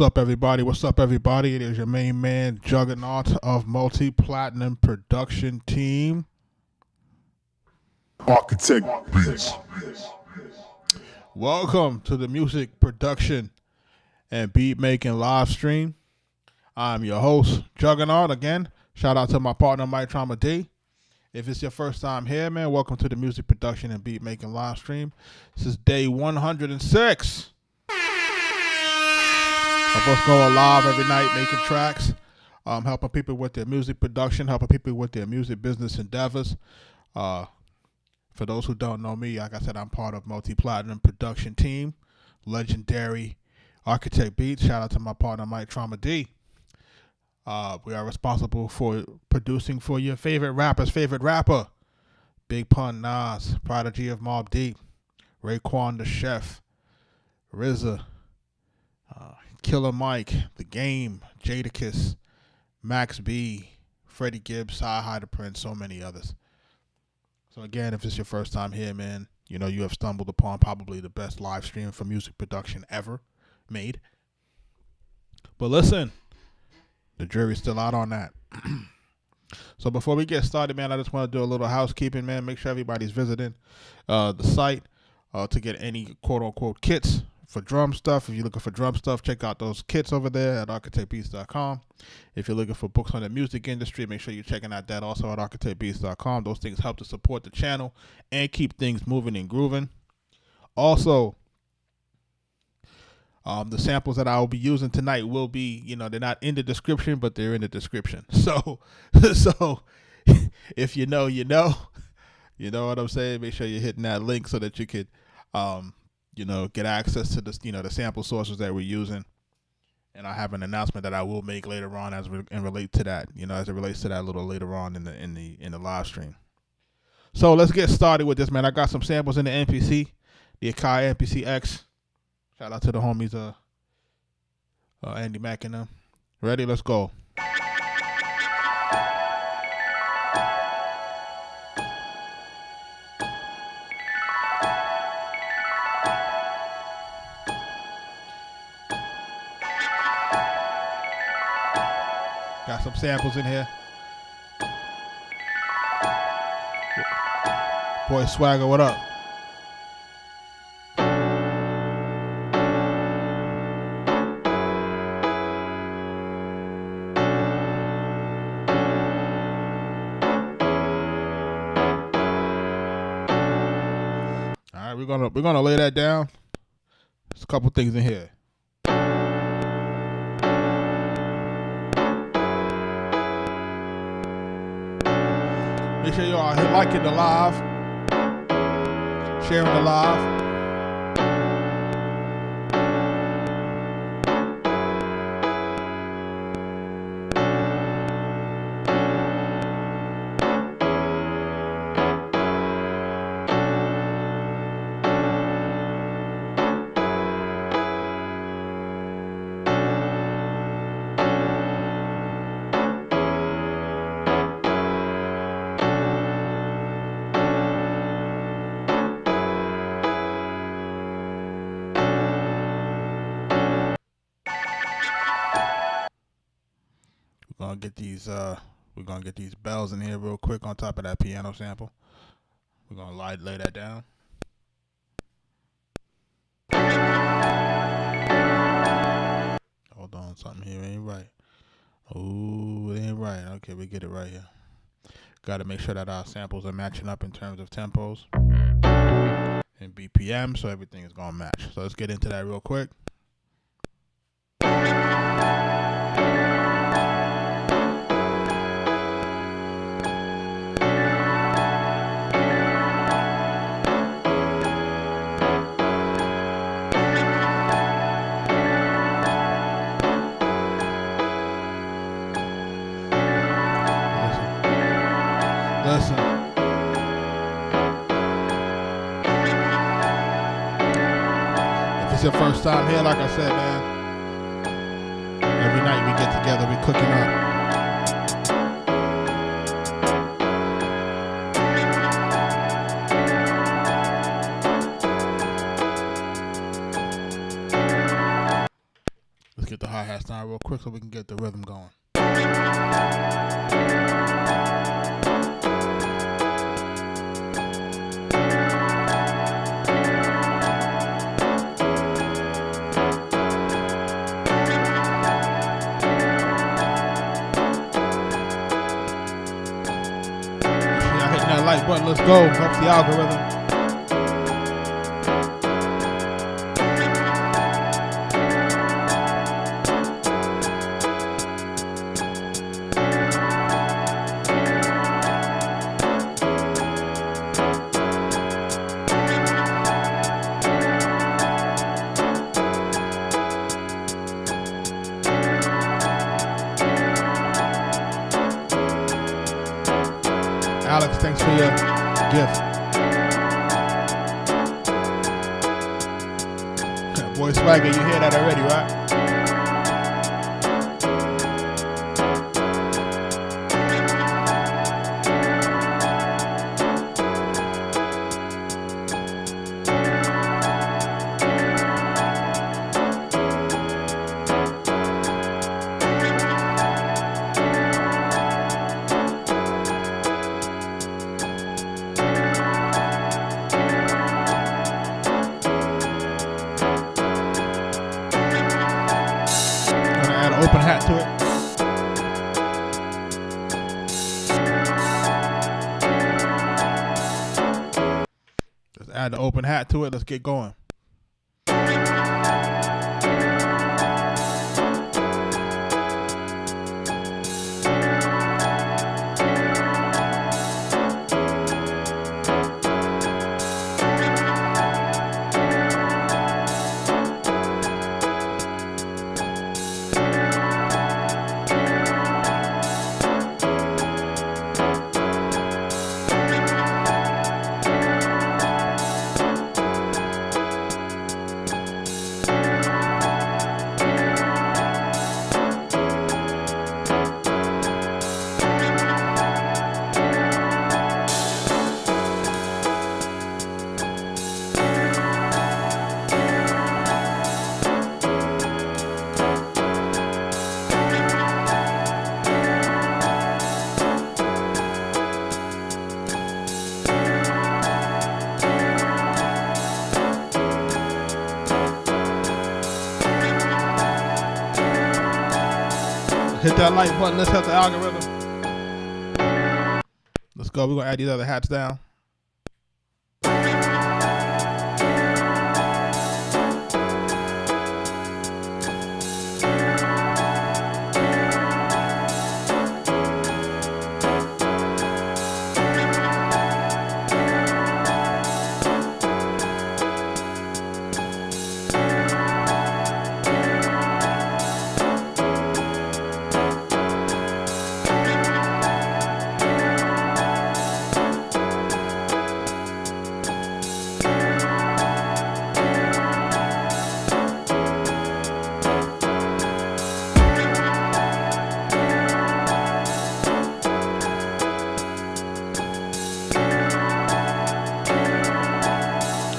What's up, everybody? What's up, everybody? It is your main man, Juggernaut of Multi-Platinum Production Team. Arkatech Beatz. Welcome to the music production and beat making live stream. I'm your host, Juggernaut. Again, shout out to my partner, Mike Trauma D. If it's your first time here, man, welcome to the music production and beat making live stream. This is day 106 of us going live every night, making tracks, helping people with their music production, helping people with their music business endeavors. For those who don't know me, like I said, I'm part of Multi-Platinum Production Team, legendary Arkatech Beatz. Shout out to my partner, Mike Trauma D. We are responsible for producing for your favorite rapper's favorite rapper, Big Pun Nas, Prodigy of Mobb Deep, Raekwon the Chef, RZA, Killer Mike, The Game, Jadakiss, Max B, Freddie Gibbs, Hi the Prince, so many others. So again, if it's your first time here, man, you know you have stumbled upon probably the best live stream for music production ever made. But listen, the jury's still out on that. So before we get started, man, I just want to do a little housekeeping, man. Make sure everybody's visiting the site to get any quote-unquote kits for drum stuff. If you're looking for drum stuff, check out those kits over there at arkatechbeatz.com. If you're looking for books on the music industry, make sure you're checking out that also at arkatechbeatz.com. Those things help to support the channel and keep things moving and grooving. Also, the samples that I will be using tonight will be, they're not in the description, but they're in the description. So if you know, you know what I'm saying? Make sure you're hitting that link so that you could, get access to the sample sources that we're using. And I have an announcement that I will make later on as it relates to that a little later on in the live stream. So let's get started with this, man. I got some samples in the MPC, the Akai MPC X. Shout out to the homies, Andy Mack and them. Ready? Let's go. Got some samples in here. Boy Swagger, what up? We're gonna lay that down. There's a couple things in here. Make sure y'all are liking the live, sharing the live. We're gonna get these bells in here real quick on top of that piano sample. We're gonna lay that down. Hold on, something here ain't right. Oh, it ain't right. Okay, we get it right here. Got to make sure that our samples are matching up in terms of tempos and BPM, so everything is gonna match. So let's get into that real quick. Listen. If it's your first time here, like I said, man, every night we get together, we cooking up. hi-hats down real quick so we can get the rhythm going. Like button, let's go. Helps the algorithm. Alex, thanks for your gift. Boy Swagger, you hear that already, right? Open hat to it. Just add the open hat to it. Let's get going. Hit that like button. Let's help the algorithm. Let's go. We're going to add these other hats down.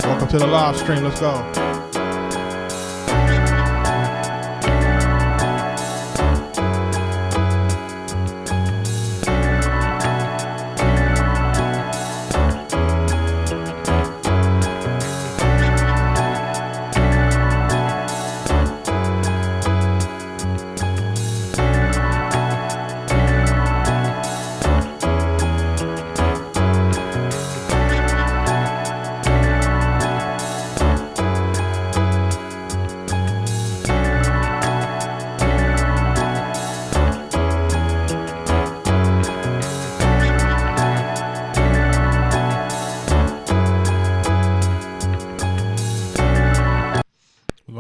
Welcome to the live stream. Let's go.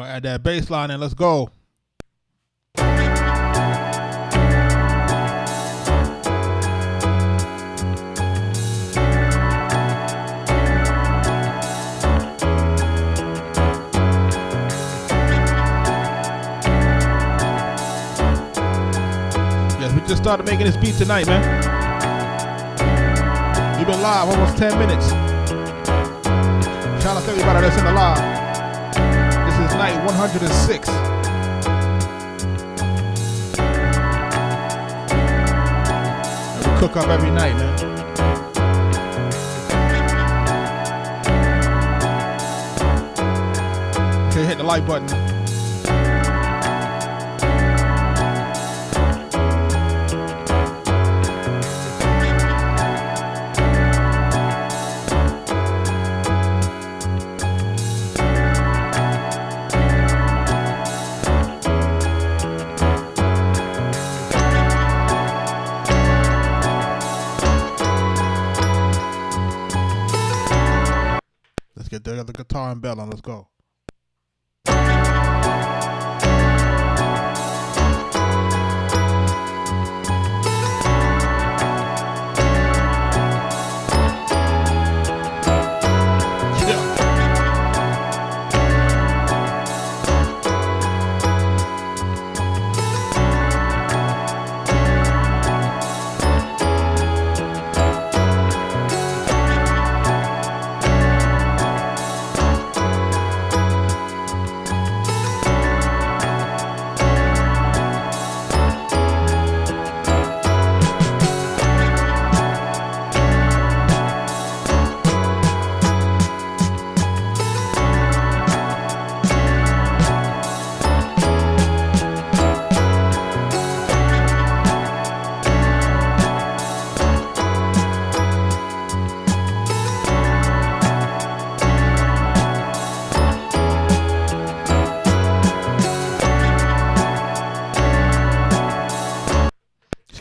Add that bass line and let's go. Yes, we just started making this beat tonight, man. We've been live almost 10 minutes. Shout out to everybody that's in the live. This is night 106. Cook up every night, man. Okay, hit the like button. Get the other guitar and bell on. Let's go.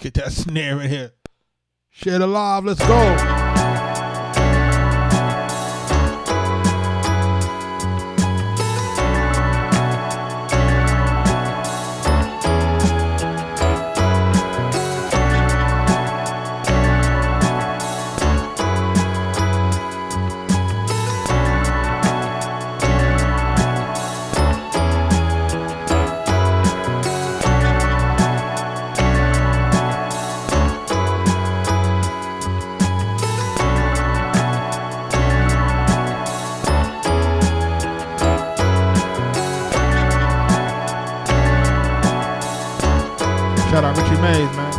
Get that snare in here. Share the live. Let's go. Shout out Richie Mays, man.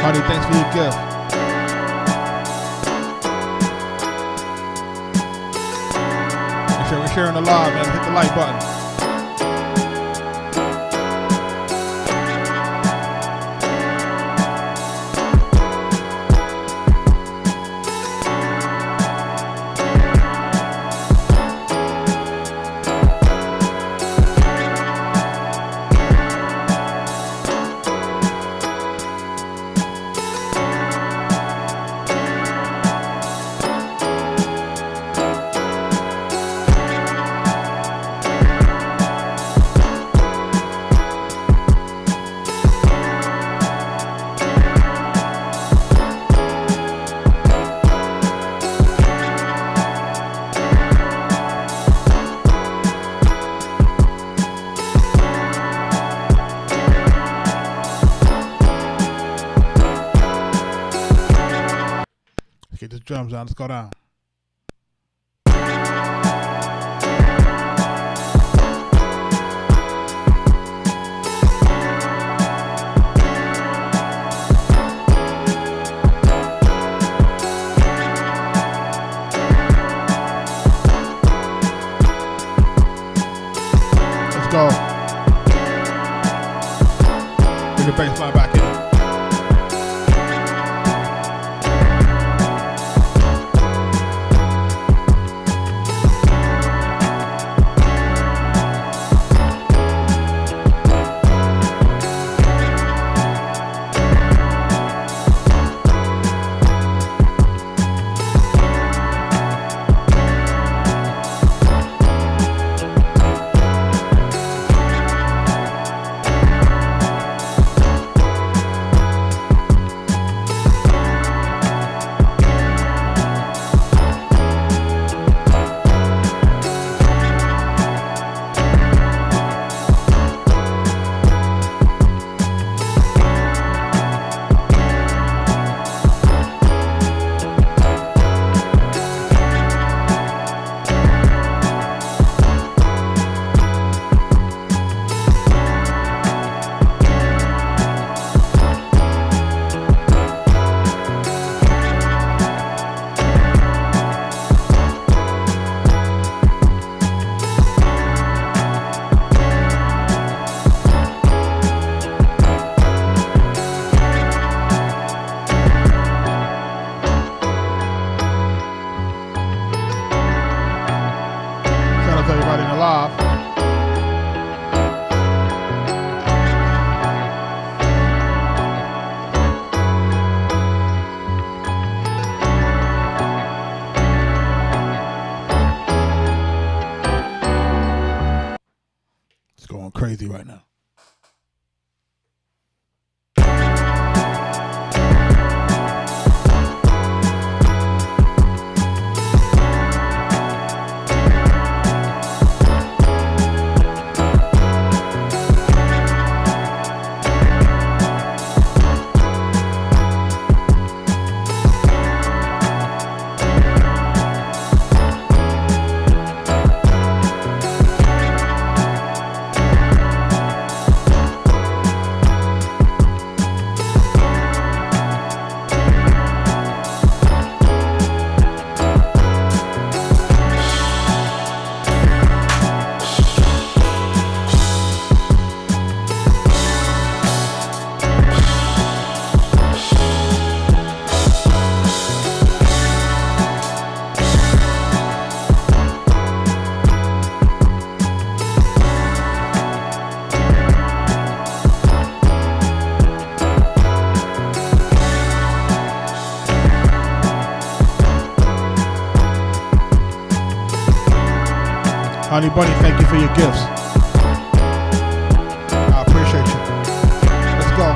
Hardy, thanks for your gift. Make sure we're sharing the live, man. Hit the like button. Get the drums on, let's go down. crazy right now. Honey Bunny, thank you for your gifts. I appreciate you. Let's go.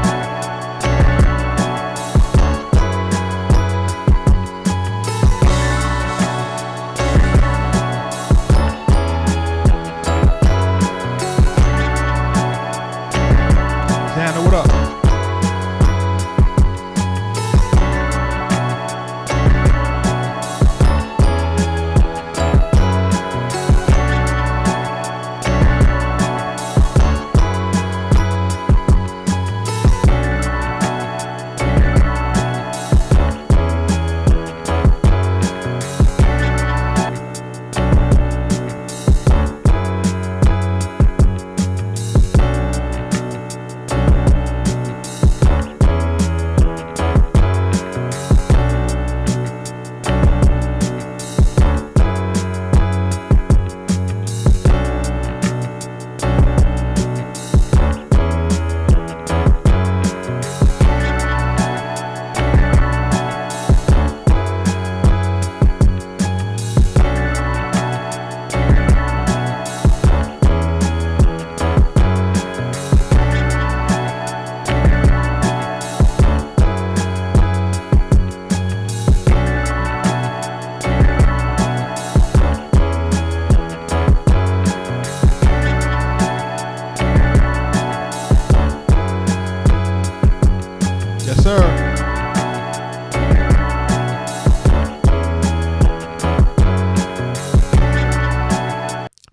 Xander, what up?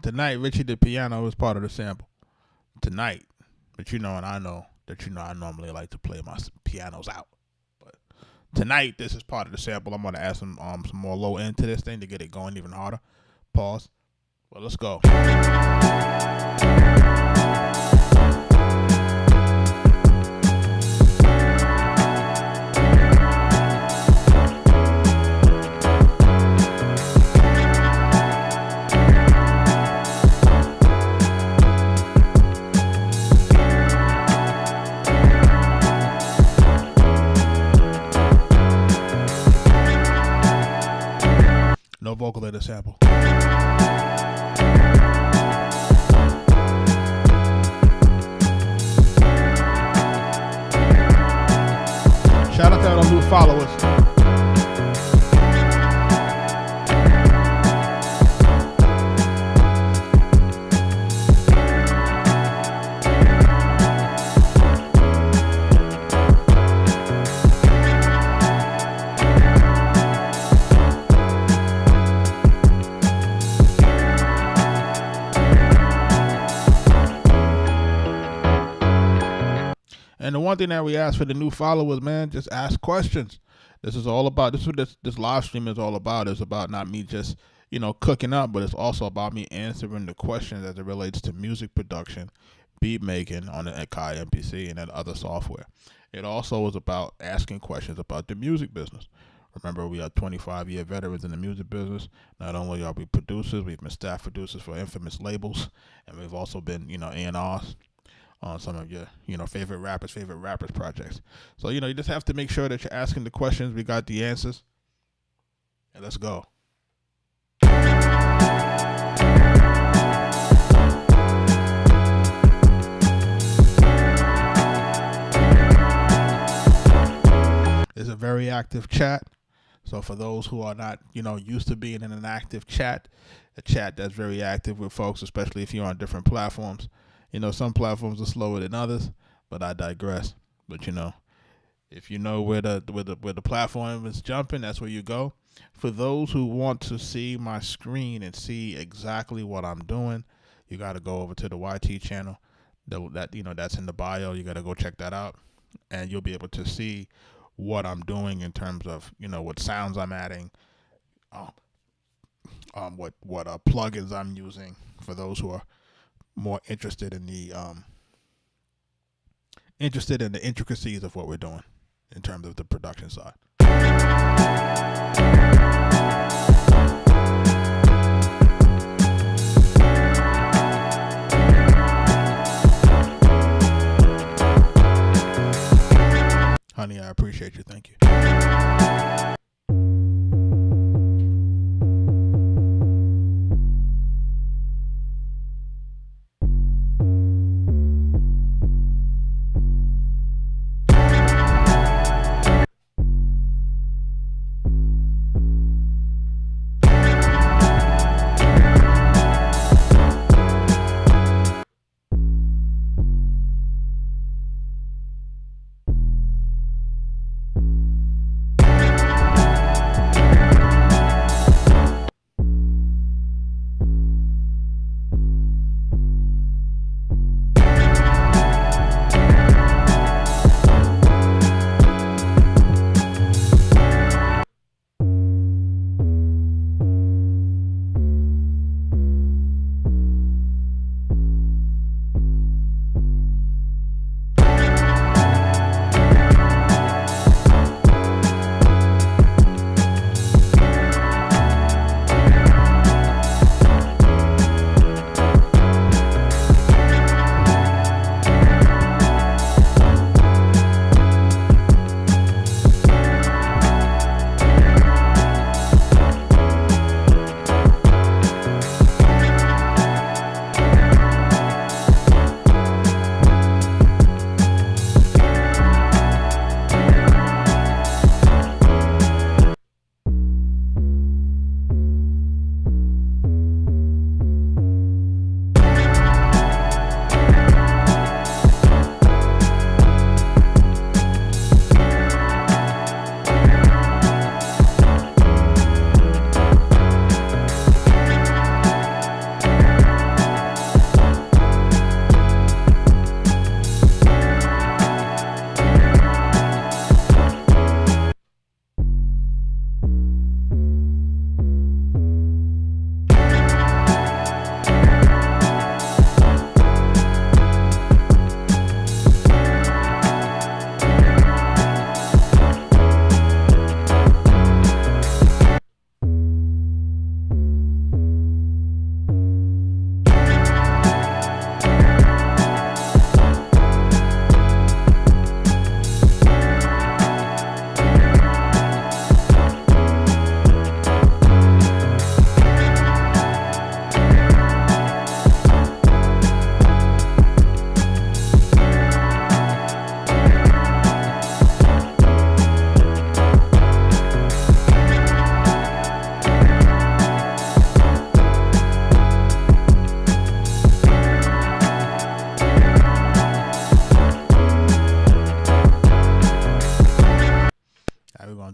Tonight, Richie the piano was part of the sample. Tonight, but you know, and I know that I normally like to play my pianos out. But tonight, this is part of the sample. I'm gonna add some more low end to this thing to get it going even harder. Pause. Well, let's go. No vocal in the sample. Shout out to all new followers. And the one thing that we ask for the new followers, man, just ask questions. This is all about, this is what this live stream is all about. It's about not me just, cooking up, but it's also about me answering the questions as it relates to music production, beat making on the Akai MPC and that other software. It also is about asking questions about the music business. Remember, we are 25-year veterans in the music business. Not only are we producers, we've been staff producers for infamous labels, and we've also been, A&Rs on some of your, favorite rappers projects. So, you just have to make sure that you're asking the questions. We got the answers. And let's go. is a very active chat. So for those who are not, used to being in an active chat, a chat that's very active with folks, especially if you're on different platforms. Some platforms are slower than others, but I digress. But if you know where the platform is jumping, that's where you go. For those who want to see my screen and see exactly what I'm doing, you got to go over to the YT channel. That's in the bio. You got to go check that out, and you'll be able to see what I'm doing in terms of what sounds I'm adding, what plugins I'm using. For those who are more interested in the intricacies of what we're doing in terms of the production side. Honey, I appreciate you. Thank you.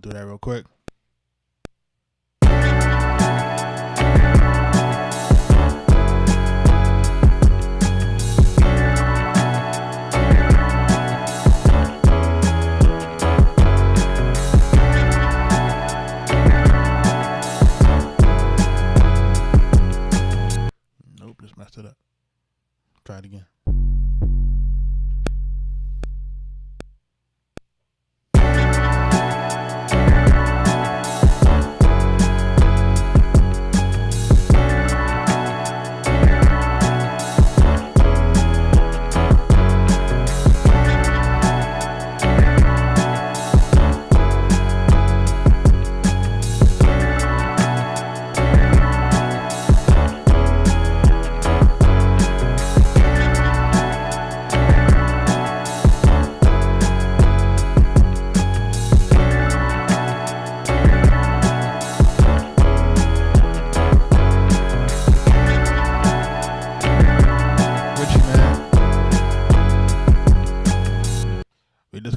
Do that real quick. Nope, just messed it up. Try it again.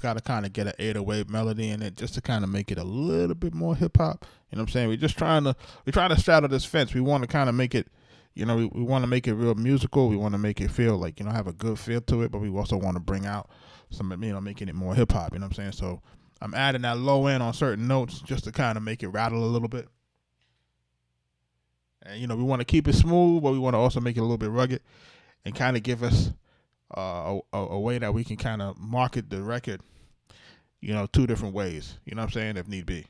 got to kind of get an 808 melody in it just to kind of make it a little bit more hip hop. You know what I'm saying? We're trying to straddle this fence. We want to kind of make it, we want to make it real musical. We want to make it feel like, have a good feel to it, but we also want to bring out some, making it more hip hop. You know what I'm saying? So I'm adding that low end on certain notes just to kind of make it rattle a little bit. And, we want to keep it smooth, but we want to also make it a little bit rugged and kind of give us a way that we can kind of market the record, two different ways. You know what I'm saying? If need be.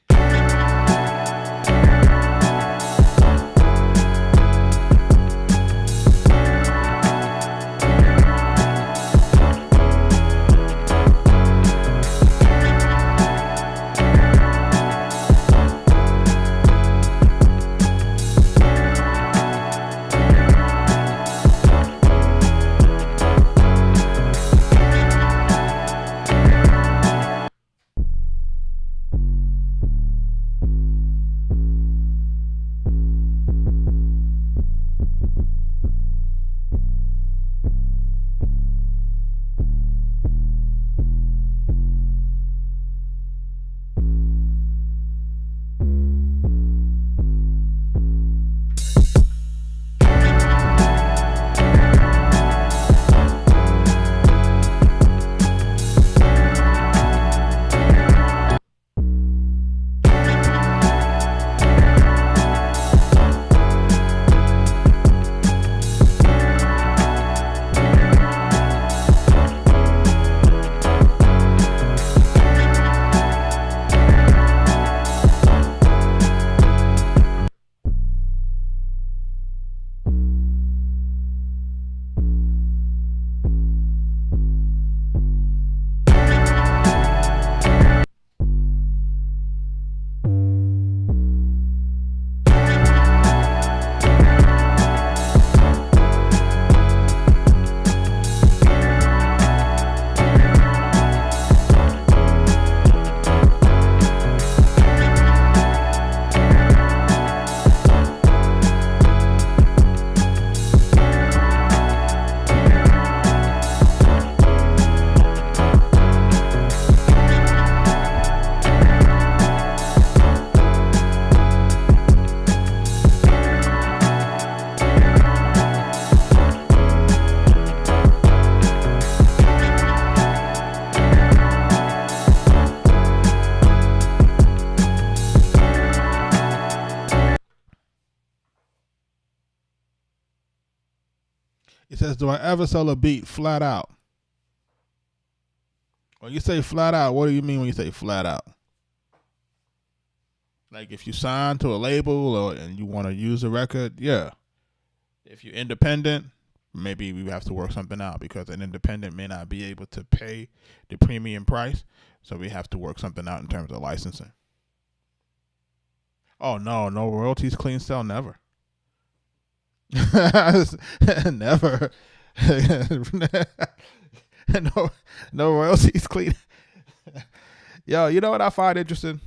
It says, do I ever sell a beat flat out? When you say flat out, what do you mean when you say flat out? Like if you sign to a label and you want to use a record, yeah. If you're independent, maybe we have to work something out because an independent may not be able to pay the premium price. So we have to work something out in terms of licensing. Oh, no royalties, clean sell, never. Never. no royalties, clean. Yo, you know what I find interesting?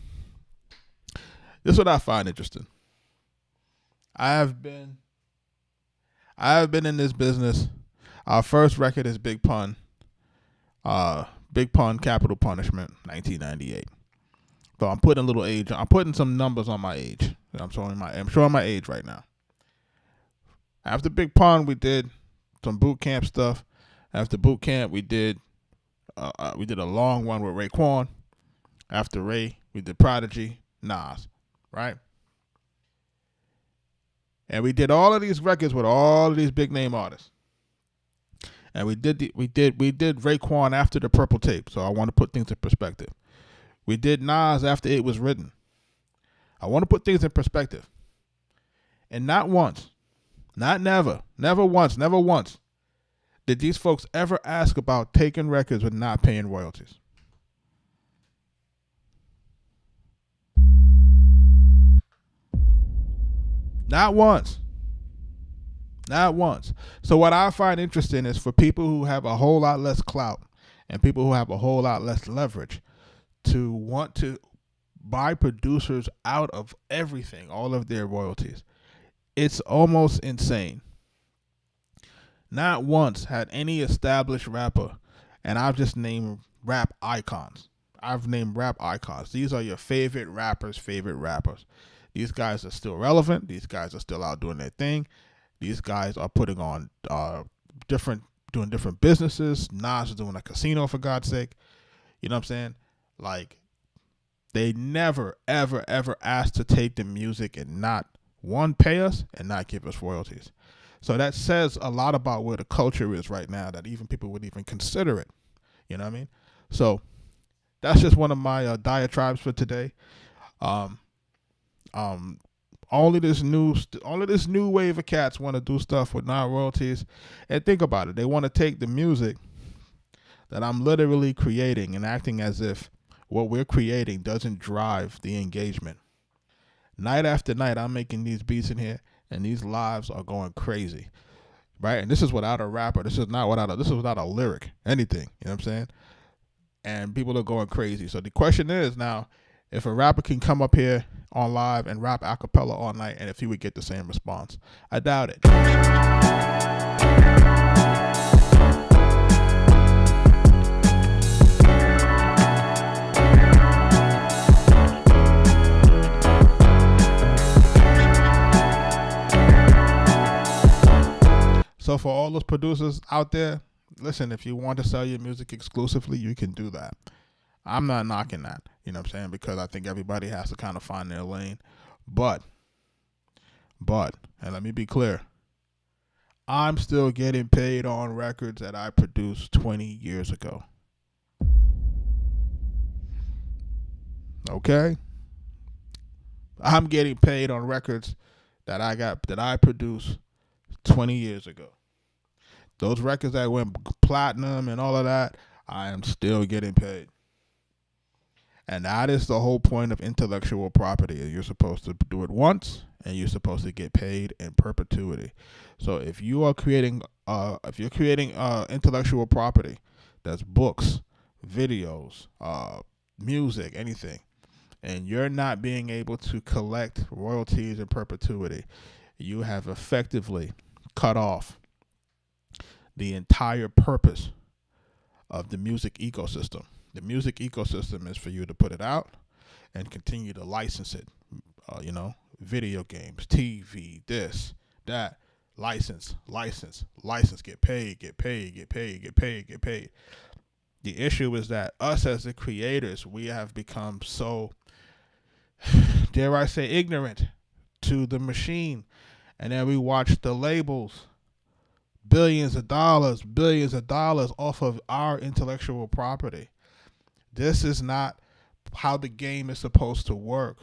This is what I find interesting. I have been in this business. Our first record is Big Pun. Big Pun, Capital Punishment, 1998. So I'm putting a little age. I'm putting some numbers on my age. I'm showing my age right now. After Big Pun, we did some boot camp stuff. After boot camp, we did a long one with Raekwon. After Ray, we did Prodigy, Nas, right? And we did all of these records with all of these big name artists. And we did Raekwon after the Purple Tape. So I want to put things in perspective. We did Nas after It Was Written. I want to put things in perspective. And not once, never once did these folks ever ask about taking records with not paying royalties. Not once. So what I find interesting is for people who have a whole lot less clout and people who have a whole lot less leverage to want to buy producers out of everything, all of their royalties. It's almost insane. Not once had any established rapper And I've just named rap icons. I've named rap icons. These are your favorite rappers' favorite rappers. These guys are still relevant. These guys are still out doing their thing. These guys are putting on doing different businesses. Nas is doing a casino, for God's sake. You know what I'm saying? Like, they never, ever, ever asked to take the music and not, one, pay us and not give us royalties. So that says a lot about where the culture is right now, that even people would even consider it. You know what I mean? So that's just one of my diatribes for today. Only this new wave of cats want to do stuff with non-royalties. And think about it. They want to take the music that I'm literally creating and acting as if what we're creating doesn't drive the engagement. Night after night, I'm making these beats in here, and these lives are going crazy, right? And this is without a rapper. This is without a lyric, anything. You know what I'm saying? And people are going crazy. So the question is now, if a rapper can come up here on live and rap a cappella all night, and if he would get the same response. I doubt it. So for all those producers out there, listen, if you want to sell your music exclusively, you can do that. I'm not knocking that, you know what I'm saying, because I think everybody has to kind of find their lane. But, and let me be clear, I'm still getting paid on records that I produced 20 years ago. Okay? I'm getting paid on records that I produced 20 years ago. Those records that went platinum and all of that, I am still getting paid. And that is the whole point of intellectual property. You're supposed to do it once, and you're supposed to get paid in perpetuity. So if you are creating, intellectual property, that's books, videos, music, anything, and you're not being able to collect royalties in perpetuity, you have effectively cut off the entire purpose of the music ecosystem. The music ecosystem is for you to put it out and continue to license it. Video games, TV, this, that, license, get paid. The issue is that us as the creators, we have become so, dare I say, ignorant to the machine. And then we watch the labels, billions of dollars off of our intellectual property. This is not how the game is supposed to work.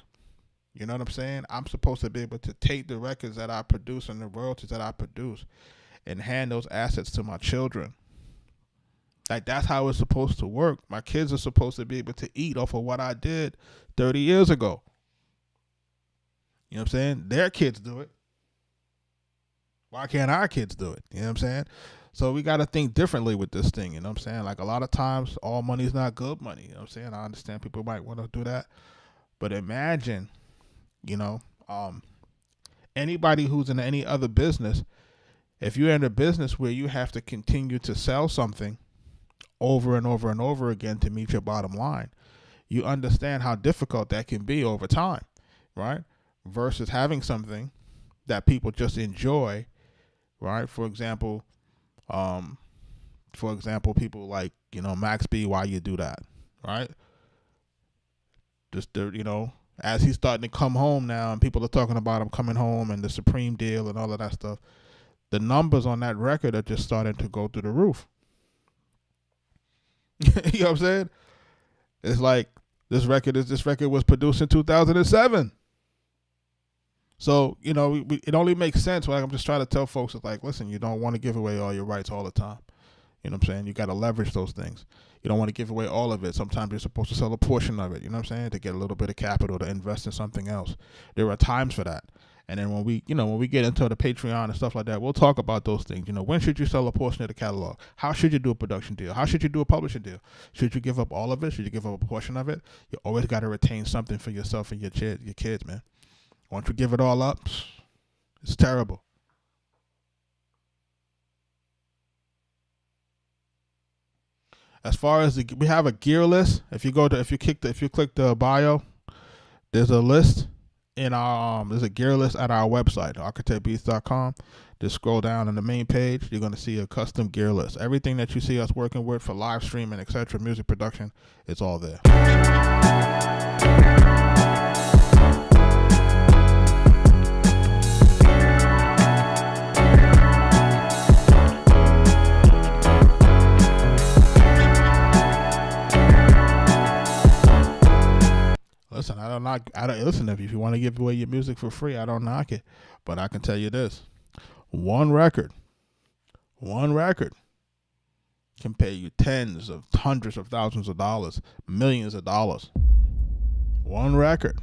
You know what I'm saying? I'm supposed to be able to take the records that I produce and the royalties that I produce and hand those assets to my children. Like, that's how it's supposed to work. My kids are supposed to be able to eat off of what I did 30 years ago. You know what I'm saying? Their kids do it. Why can't our kids do it? You know what I'm saying? So we got to think differently with this thing. You know what I'm saying? Like, a lot of times, all money is not good money. You know what I'm saying? I understand people might want to do that. But imagine, anybody who's in any other business, if you're in a business where you have to continue to sell something over and over and over again to meet your bottom line, you understand how difficult that can be over time, right? Versus having something that people just enjoy, right? For example, people like, Max B, why you do that, right? Just, as he's starting to come home now and people are talking about him coming home and the Supreme deal and all of that stuff, the numbers on that record are just starting to go through the roof. You know what I'm saying? It's like this record was produced in 2007. So, it only makes sense. Like, I'm just trying to tell folks, it's like, listen, you don't want to give away all your rights all the time. You know what I'm saying? You got to leverage those things. You don't want to give away all of it. Sometimes you're supposed to sell a portion of it, you know what I'm saying, to get a little bit of capital to invest in something else. There are times for that. And then when we get into the Patreon and stuff like that, we'll talk about those things. When should you sell a portion of the catalog? How should you do a production deal? How should you do a publishing deal? Should you give up all of it? Should you give up a portion of it? You always got to retain something for yourself and your kids, man. Once you give it all up, it's terrible. As far as we have a gear list. If you click the bio, there's a list in our there's a gear list at our website, arkatechbeatz.com. Just scroll down on the main page. You're gonna see a custom gear list. Everything that you see us working with for live streaming, etc., music production, it's all there. Listen, listen, if you want to give away your music for free, I don't knock it. But I can tell you this. One record can pay you tens of hundreds of thousands of dollars, millions of dollars. One record.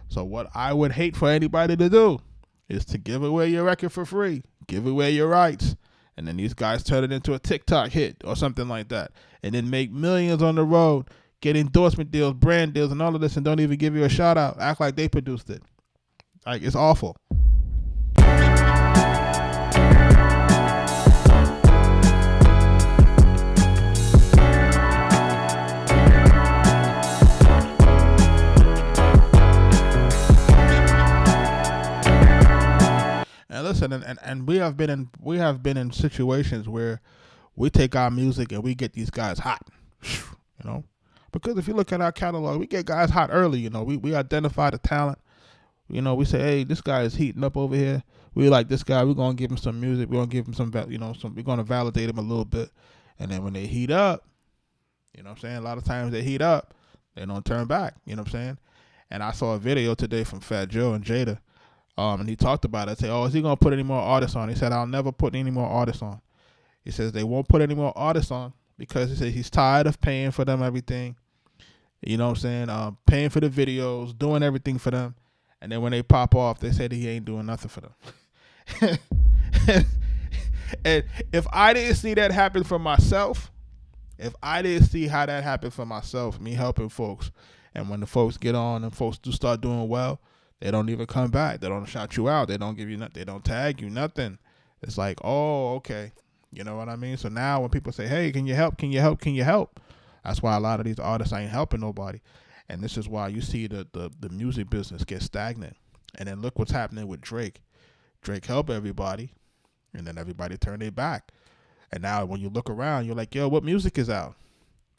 So what I would hate for anybody to do is to give away your record for free, give away your rights, and then these guys turn it into a TikTok hit or something like that, and then make millions on the road, get endorsement deals, brand deals, and all of this, and don't even give you a shout out. Act like they produced it. Like, it's awful. And listen, and we have been in situations where we take our music and we get these guys hot, you know. Because if you look at our catalog, we get guys hot early, you know. We identify the talent. You know, we say, hey, this guy is heating up over here. We like this guy. We're going to give him some music. We're going to give him some, we're going to validate him a little bit. And then when they heat up, you know what I'm saying? A lot of times they heat up, they don't turn back, you know what I'm saying? And I saw a video today from Fat Joe and Jada, and he talked about it. I say, oh, is he going to put any more artists on? He said, I'll never put any more artists on. He says they won't put any more artists on because he said he's tired of paying for them everything. You know what I'm saying? Paying for the videos, doing everything for them. And then when they pop off, they say that he ain't doing nothing for them. And if I didn't see that happen for myself, if I didn't see how that happened for myself, me helping folks, and when the folks get on and folks do start doing well, they don't even come back. They don't shout you out. They don't give you nothing. They don't tag you, nothing. It's like, oh, okay. You know what I mean? So now when people say, hey, can you help? Can you help? Can you help? That's why a lot of these artists ain't helping nobody. And this is why you see the music business get stagnant. And then look what's happening with Drake. Drake helped everybody, and then everybody turned their back. And now when you look around, you're like, yo, what music is out?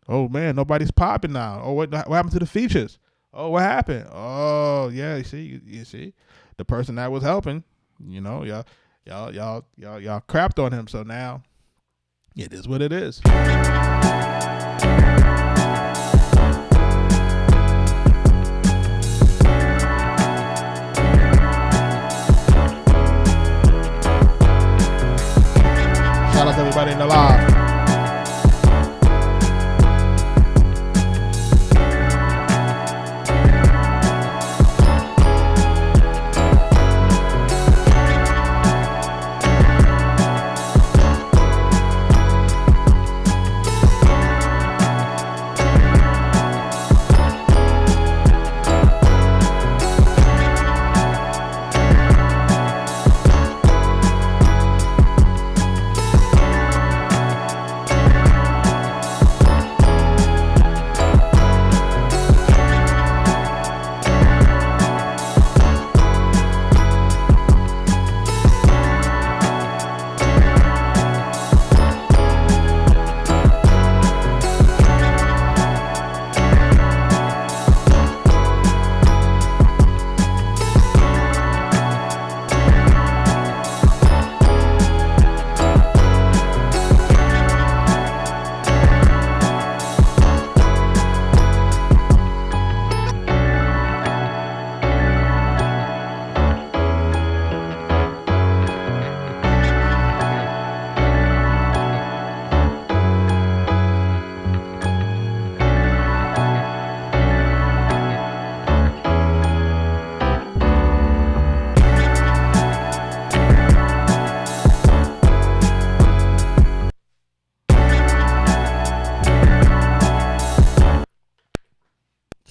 Oh, man, nobody's popping now. Oh, what happened to the features? Oh, what happened? Oh, yeah, you see, the person that was helping, you know, y'all crapped on him. So now it is what it is. Shout out to everybody in the live.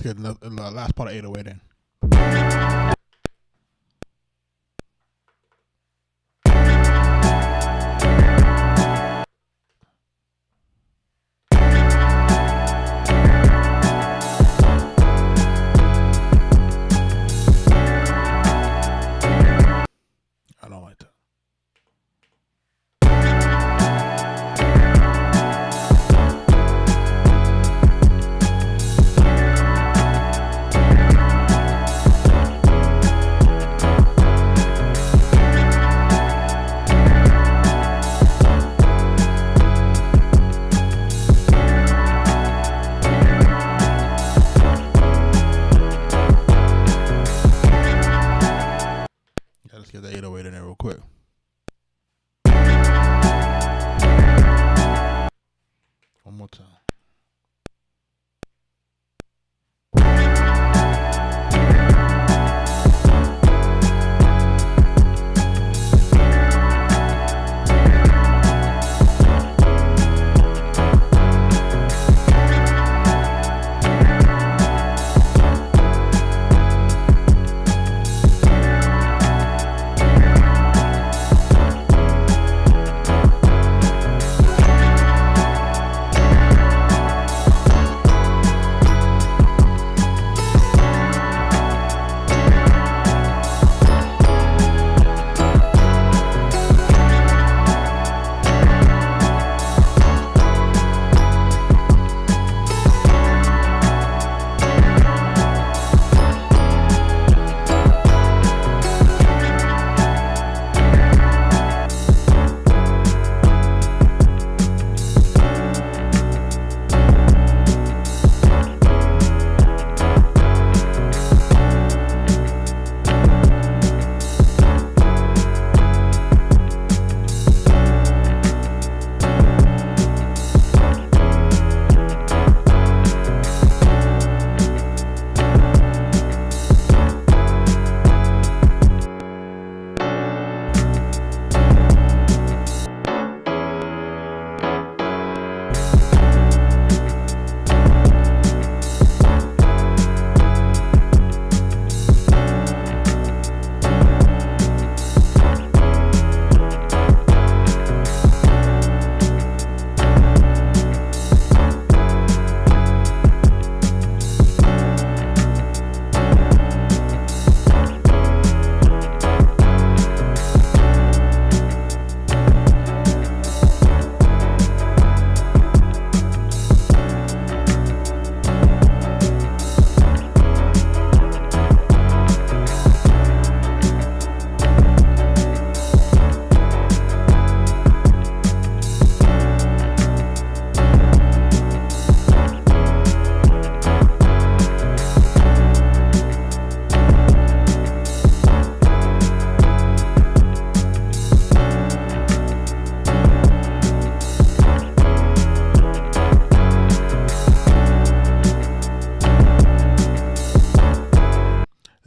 Let's get the last part of 808 in.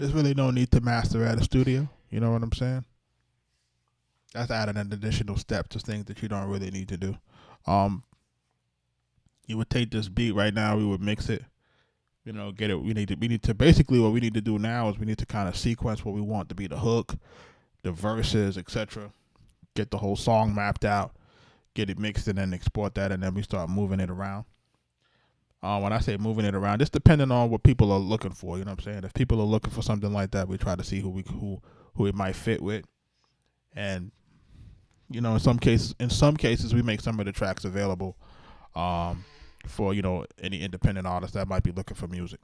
There's really no need to master at a studio. You know what I'm saying? That's adding an additional step to things that you don't really need to do. You would take this beat right now, we would mix it, get it. We need to basically what we need to do now is we need to kind of sequence what we want to be the hook, the verses, etc. Get the whole song mapped out, get it mixed, and then export that, and then we start moving it around. When I say moving it around, just depending on what people are looking for, you know what I'm saying? If people are looking for something like that, we try to see who it might fit with. And in some cases we make some of the tracks available for any independent artist that might be looking for music.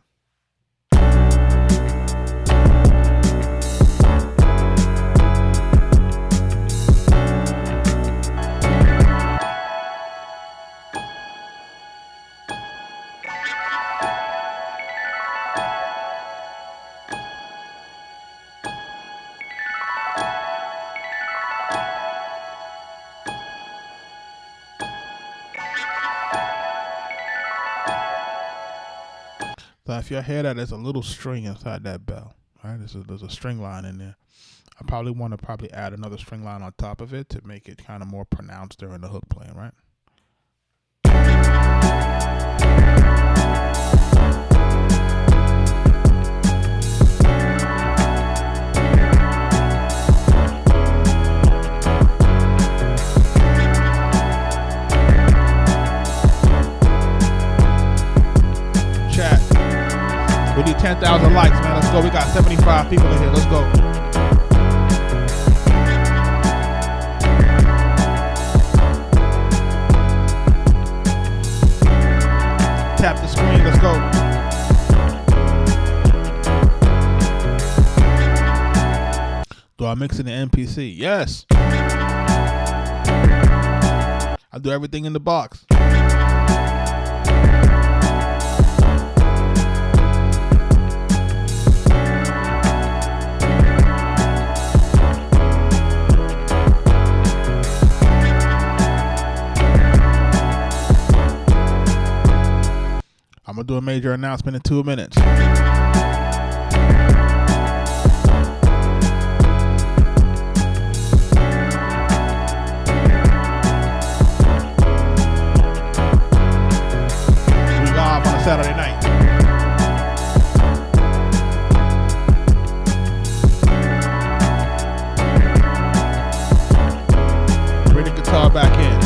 So if you hear that, there's a little string inside that bell. Right? There's a string line in there. I probably want to add another string line on top of it to make it kind of more pronounced during the hook playing, right? We need 10,000 likes, man. Let's go. We got 75 people in here. Let's go. Tap the screen. Let's go. Do I mix in the MPC? Yes. I do everything in the box. I'm going to do a major announcement in 2 minutes. We live on a Saturday night. Bring the guitar back in.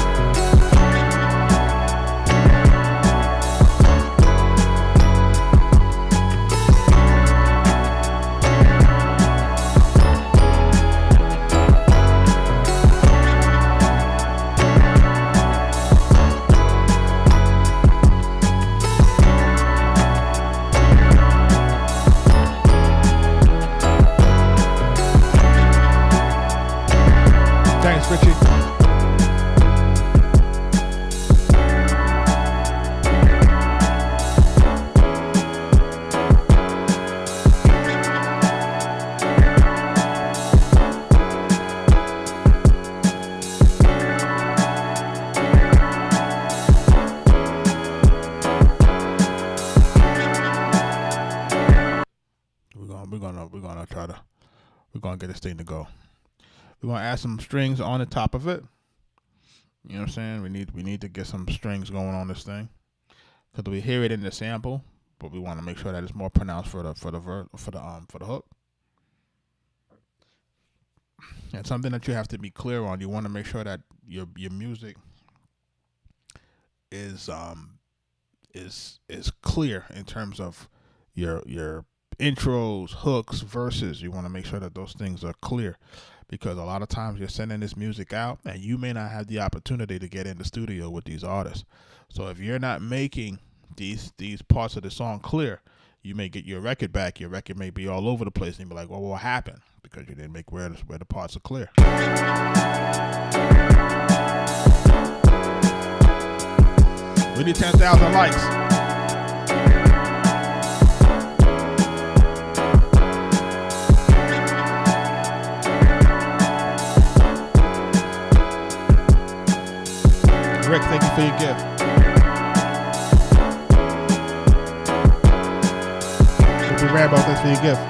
Thanks, Richie. We're gonna get this thing to go. We're gonna add some strings on the top of it. You know what I'm saying? We need to get some strings going on this thing because we hear it in the sample, but we want to make sure that it's more pronounced for the hook. And something that you have to be clear on. You want to make sure that your music is clear in terms of your intros, hooks, verses. You want to make sure that those things are clear, because a lot of times you're sending this music out and you may not have the opportunity to get in the studio with these artists. So if you're not making these parts of the song clear, you may get your record back. Your record may be all over the place and you'll be like, well, what happened? Because you didn't make where the parts are clear. We need 10,000 likes. Rick, thank you for your gift. Rambo, thanks for your gift.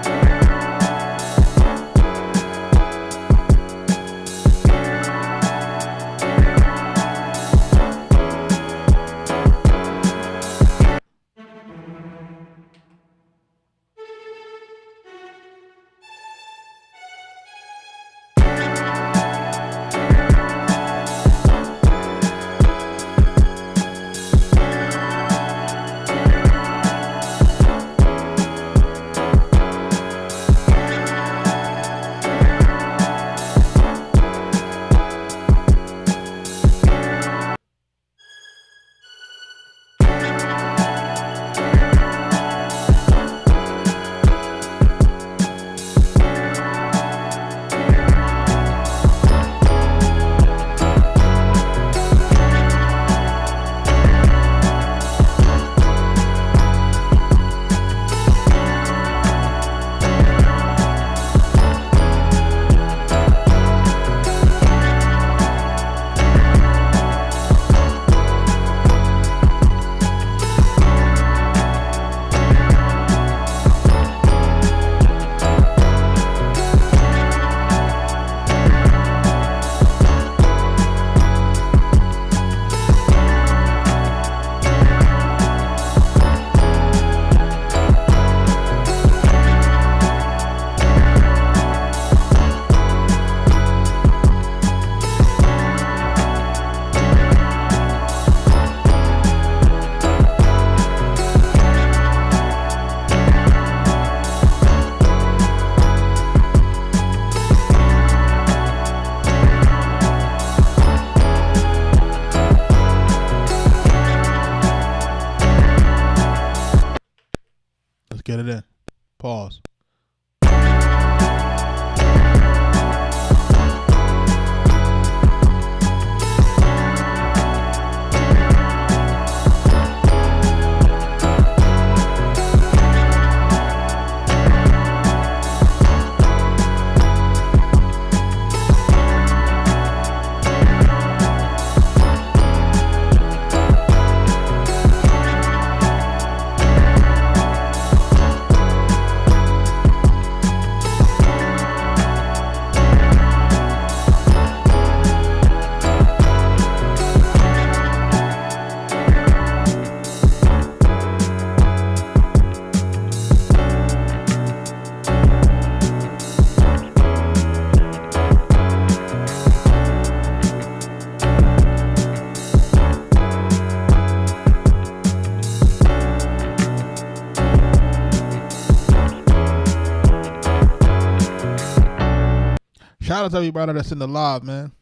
Shout out to everybody that's in the live, man.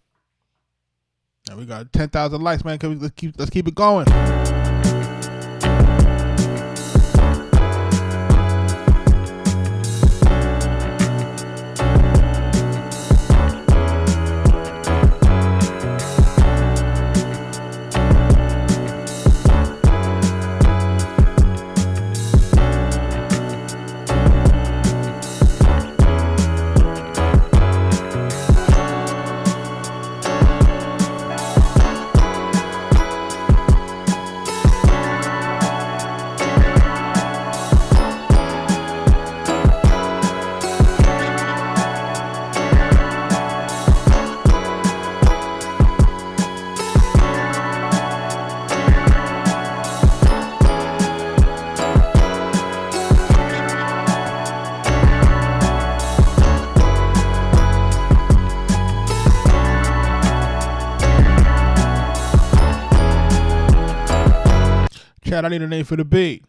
And we got 10,000 likes, man. Let's keep it going. Chad, I need a name for the beat.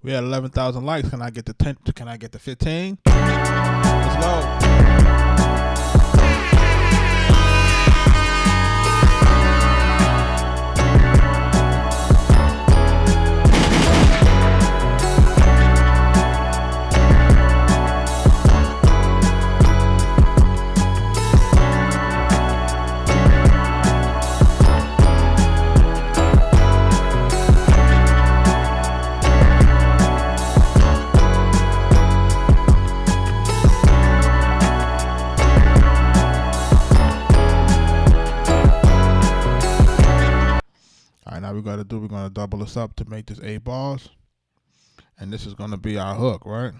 We had 11,000 likes. Can I get the 10? Can I get the 15? Let's go. We're going to double this up to make this 8 bars. And this is going to be our hook, right?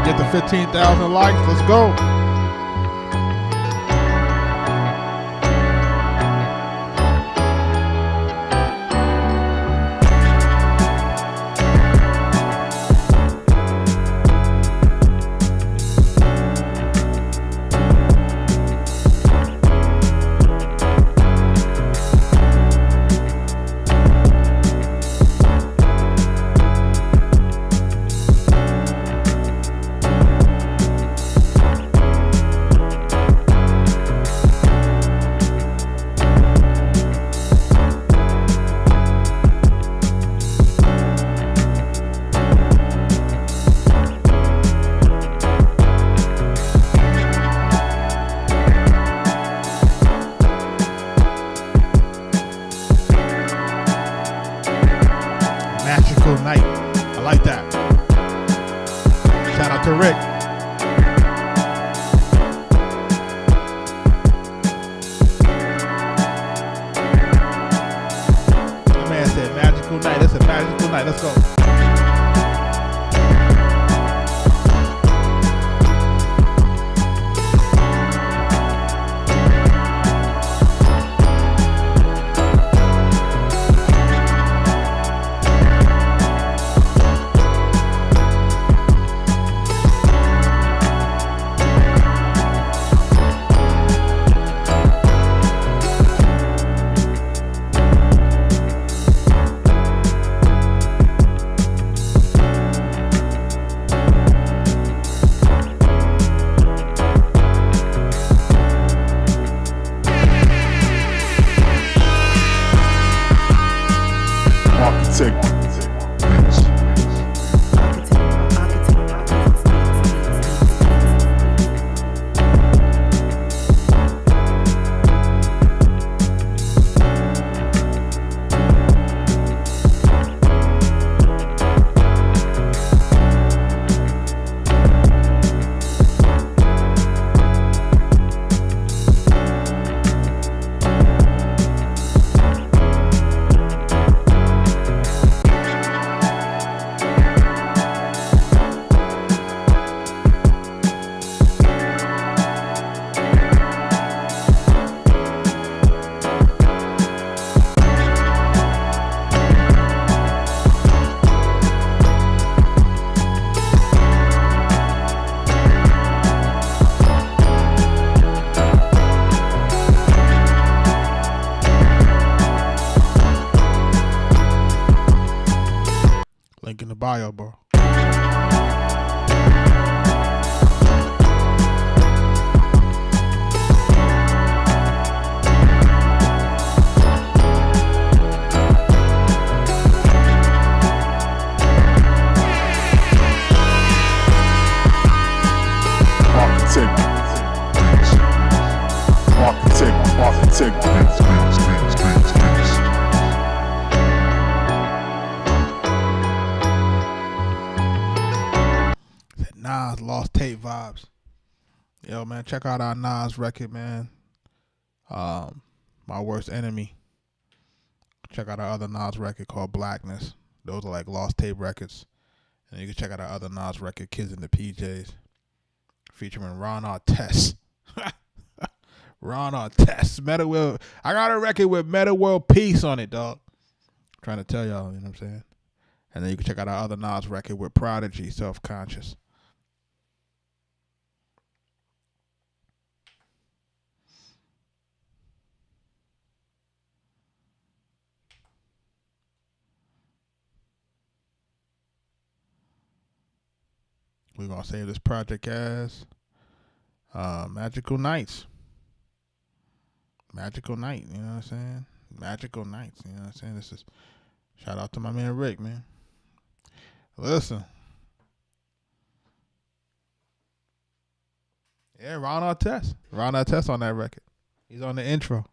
Get the 15,000 likes. Let's go. Night. I like that. Shout out to Rick. My man said magical night. It's a magical night. Let's go. Arkatech bio, bro. Arkatech Beatz. Nas Lost Tape vibes. Yo, man, check out our Nas record, man. My Worst Enemy. Check out our other Nas record called Blackness. Those are like Lost Tape records. And you can check out our other Nas record, Kids in the PJs, featuring Ron Artest. Ron Artest. Meta World. I got a record with Meta World Peace on it, dog. I'm trying to tell y'all, you know what I'm saying? And then you can check out our other Nas record with Prodigy, Self-Conscious. We're going to save this project as Magical Nights. Magical Night, you know what I'm saying? Magical Nights, you know what I'm saying? This is shout out to my man Rick, man. Listen. Yeah, Ron Artest. Ron Artest on that record. He's on the intro.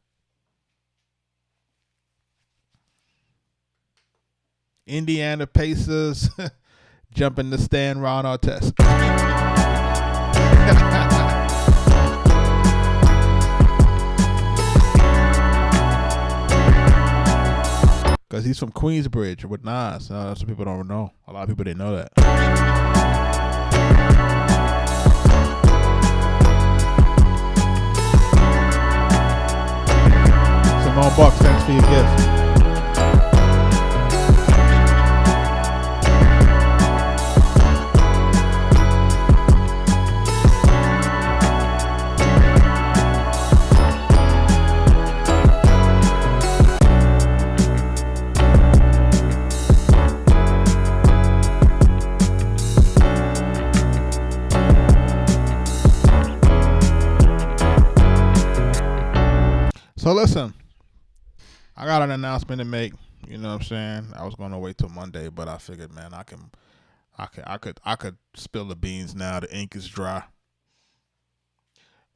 Indiana Pacers jump in the stand, Ron Artest. Because he's from Queensbridge with Nas. Some people don't know. A lot of people didn't know that. Simone Bucks, thanks for your gift. So listen, I got an announcement to make. You know what I'm saying? I was gonna wait till Monday, but I figured, man, I could spill the beans now. The ink is dry.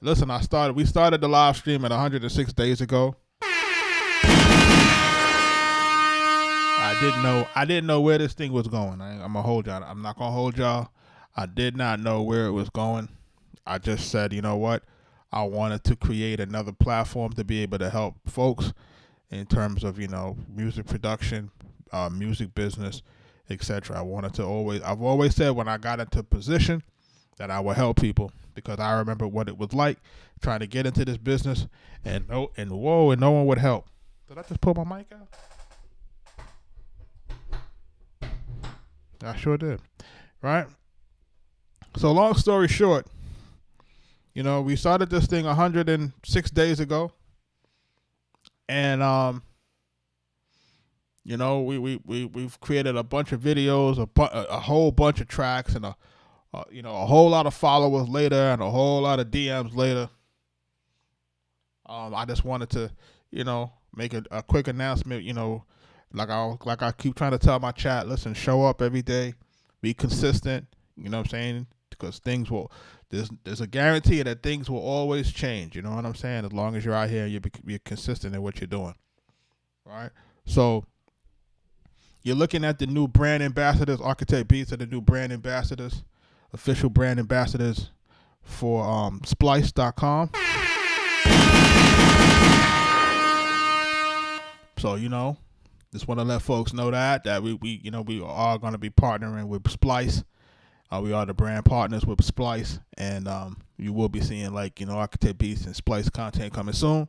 Listen, we started the live stream at 106 days ago. I didn't know where this thing was going. I'm gonna hold y'all. I'm not gonna hold y'all. I did not know where it was going. I just said, you know what? I wanted to create another platform to be able to help folks in terms of, you know, music production, music business, etc. I've always said when I got into position that I would help people, because I remember what it was like trying to get into this business and no one would help. Did I just pull my mic out? I sure did. Right? So long story short, you know, we started this thing 106 days ago, and you know, we've created a bunch of videos, a whole bunch of tracks, and a whole lot of followers later, and a whole lot of DMs later. I just wanted to, you know, make a quick announcement. You know, like I keep trying to tell my chat, listen, show up every day, be consistent. You know what I'm saying? Because things will. There's a guarantee that things will always change. You know what I'm saying? As long as you're out here and you're consistent in what you're doing. Right? So you're looking at the new brand ambassadors. Arkatech Beatz are the new brand ambassadors, official brand ambassadors for Splice.com. So, you know, just want to let folks know that we are going to be partnering with Splice. We are the brand partners with Splice, and you will be seeing, like, you know, Arkatech Beatz and Splice content coming soon.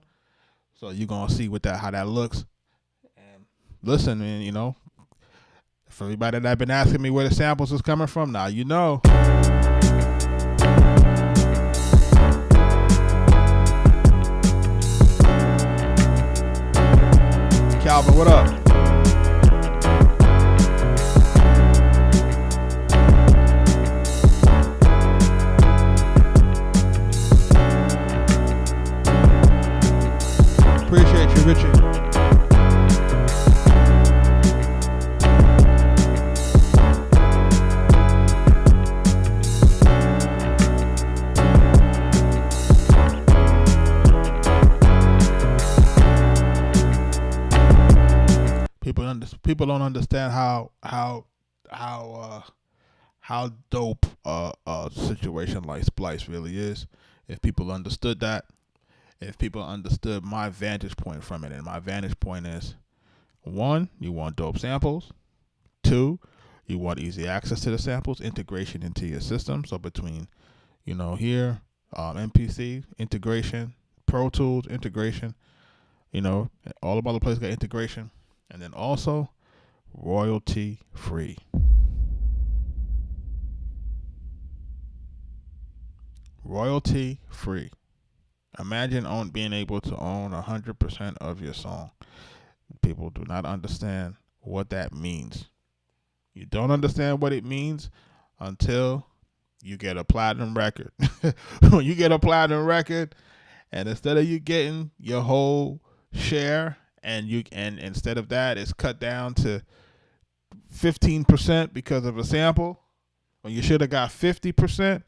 So you're gonna see how that looks. And listen, man, you know, for everybody that been asking me where the samples is coming from, now you know. Calvin, what up? Appreciate you, Richie. People don't understand how dope a situation like Splice really is. If people understood that, if people understood my vantage point from it, and my vantage point is: 1, you want dope samples; 2, you want easy access to the samples, integration into your system. So between, here, MPC integration, Pro Tools integration, all the other places got integration, and then also royalty free. Royalty free. Imagine being able to own 100% of your song. People do not understand what that means. You don't understand what it means until you get a platinum record. When you get a platinum record, and instead of you getting your whole share, and instead of that, it's cut down to 15% because of a sample, when you should have got 50%.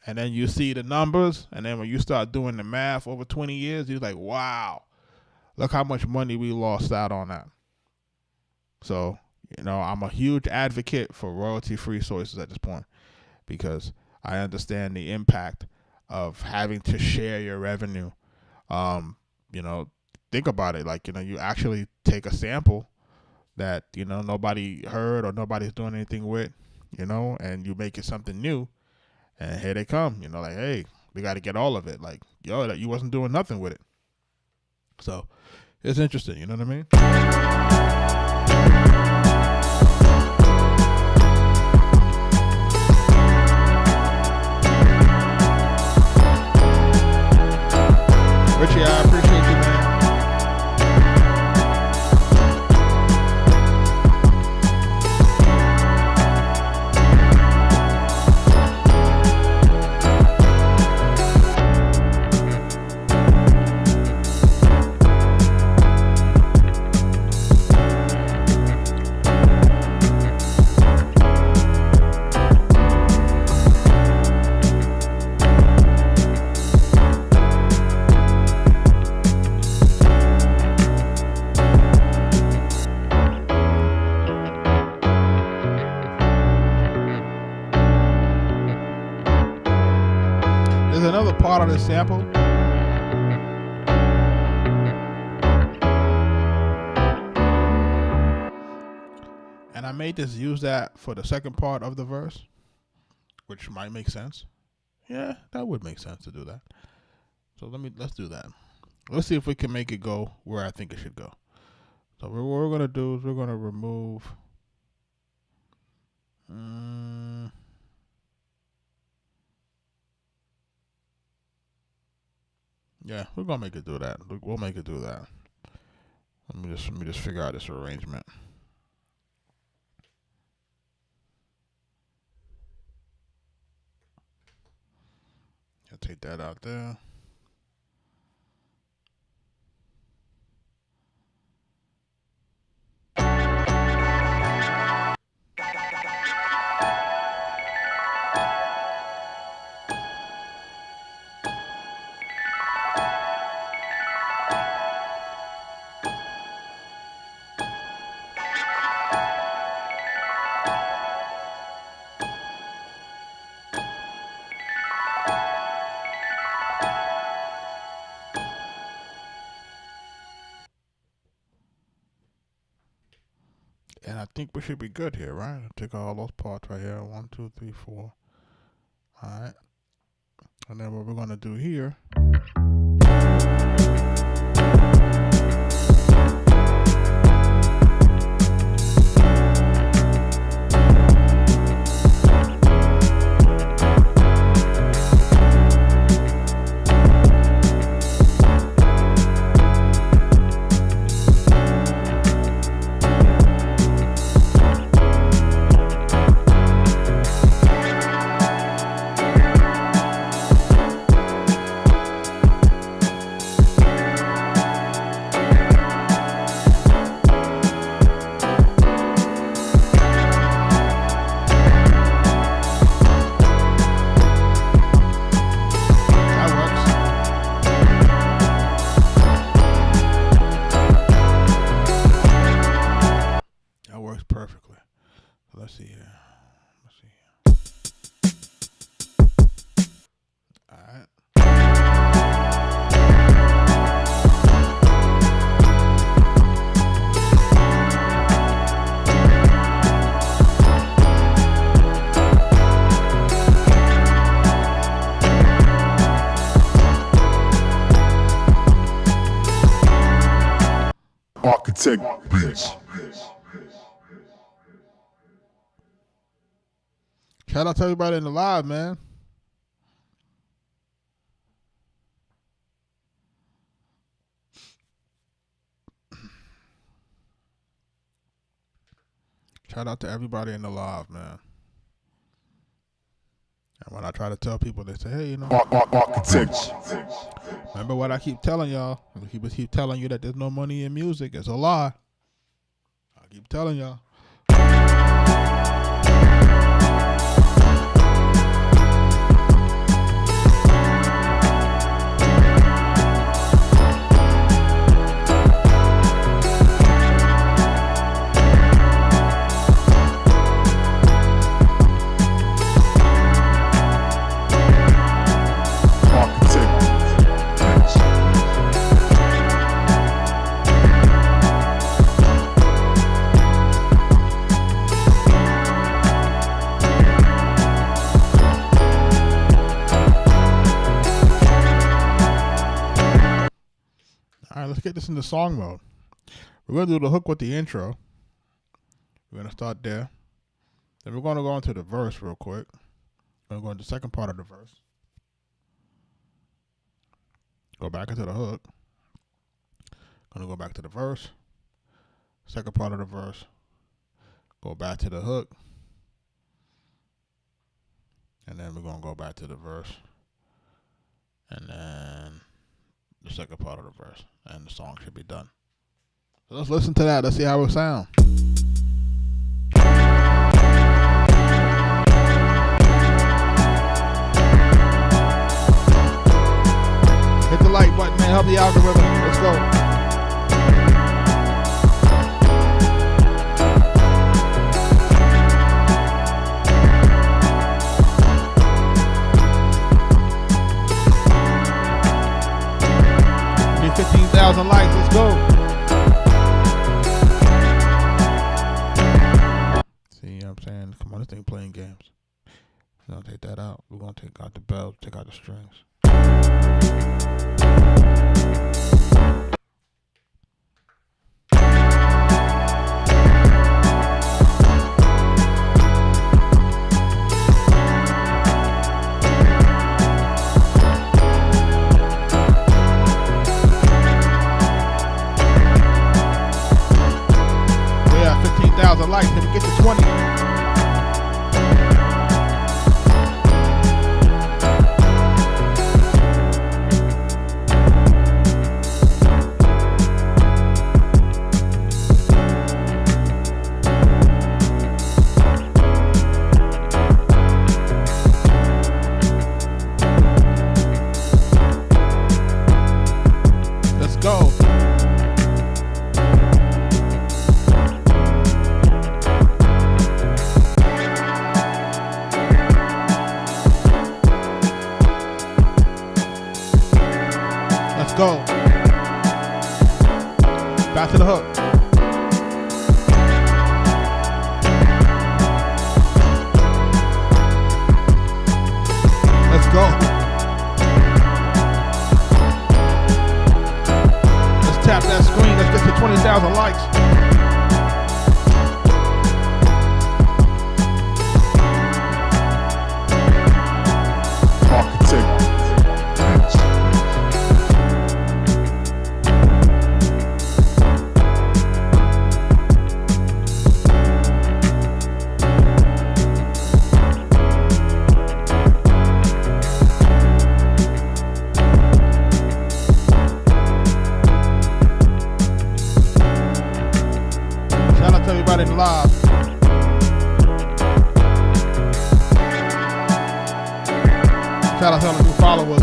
And then you see the numbers, and then when you start doing the math over 20 years, you're like, wow, look how much money we lost out on that. So, I'm a huge advocate for royalty-free sources at this point, because I understand the impact of having to share your revenue. Think about it. Like, you actually take a sample that, nobody heard or nobody's doing anything with, and you make it something new. And here they come, like, hey, we got to get all of it. Like, yo, you wasn't doing nothing with it. So it's interesting, you know what I mean? Richie, I appreciate you, man. Part of the sample, and I may just use that for the second part of the verse, which might make sense. Yeah, that would make sense to do that. So let's do that. Let's see if we can make it go where I think it should go. So what we're gonna do is we're gonna remove. Yeah, we're gonna make it do that. We'll make it do that. Let me just figure out this arrangement. I'll take that out there. And I think we should be good here, right? I'll take all those parts right here. 1, 2, 3, 4. All right. And then what we're going to do here. Arkatech Beatz. Shout out to everybody in the live, man. Shout out to everybody in the live, man. And when I try to tell people, they say, hey, you know, Arkatech. remember what I keep telling y'all? I keep telling you that there's no money in music. It's a lie. I keep telling y'all. All right, let's get this into song mode. We're going to do the hook with the intro. We're going to start there. Then we're going to go into the verse real quick. We're going to go into the second part of the verse. Go back into the hook. Going to go back to the verse. Second part of the verse. Go back to the hook. And then we're going to go back to the verse. And then the second part of the verse, and the song should be done. So let's listen to that. Let's see how it sounds. Hit the like button, man. Help the algorithm. Let's go. We need 15,000 likes. Let's go. See what I'm saying? Come on, this thing playing games. We're going to take that out. We're going to take out the bells, take out the strings. Yeah, 15,000 likes. Let me get to 20. Let's go. Let's go. Back to the hook. Let's go. Let's tap that screen. Let's get to 20,000 likes. Arkatech Beatz. Shout out to everybody in the live. Shout out to all the new followers.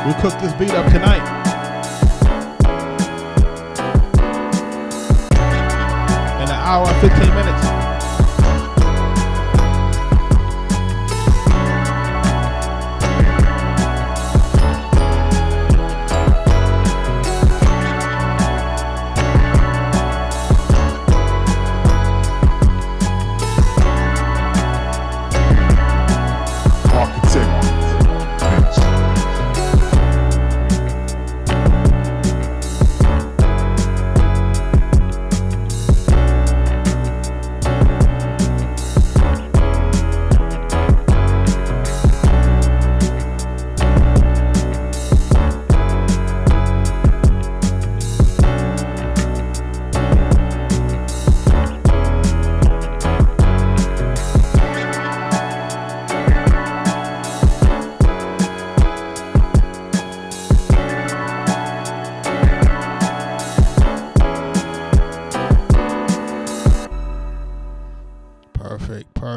We cooked this beat up tonight. In an hour and 15 minutes. Arkatech Beatz.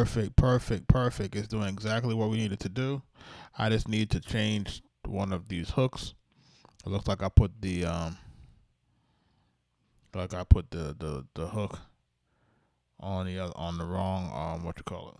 Perfect. It's doing exactly what we needed to do. I just need to change one of these hooks. It looks like I put the the hook on the wrong what you call it.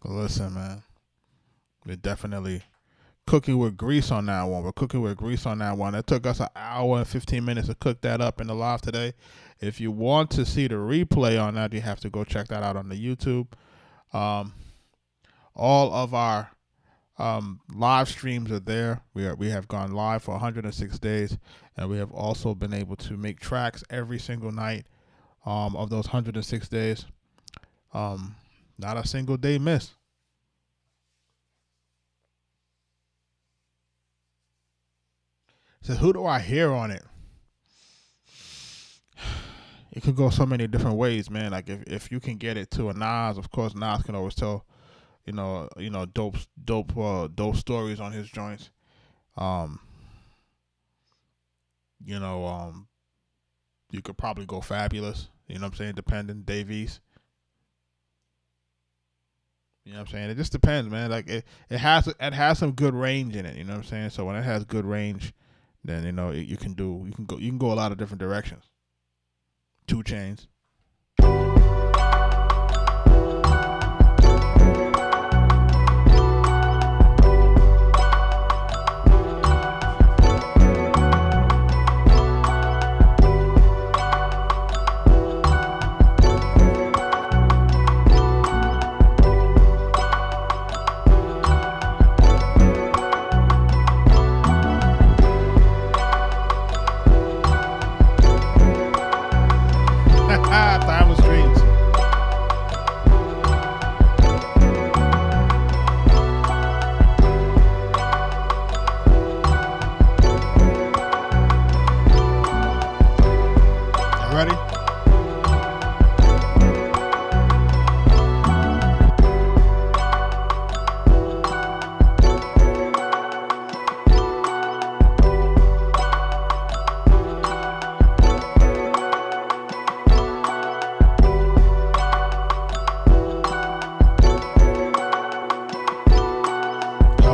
Listen, man, we're definitely cooking with grease on that one. It took us an hour and 15 minutes to cook that up in the live today. If you want to see the replay on that, you have to go check that out on the YouTube. All of our live streams are there. We have gone live for 106 days, and we have also been able to make tracks every single night of those 106 days. Not a single day missed. So who do I hear on it? It could go so many different ways, man. Like if you can get it to a Nas, of course Nas can always tell, dope stories on his joints. You could probably go Fabulous. You know what I'm saying? Depending, Dave East. You know what I'm saying? It just depends, man. Like it has some good range in it. You know what I'm saying? So when it has good range, then you can go a lot of different directions. 2 Chainz. Timeless Dreams. You ready?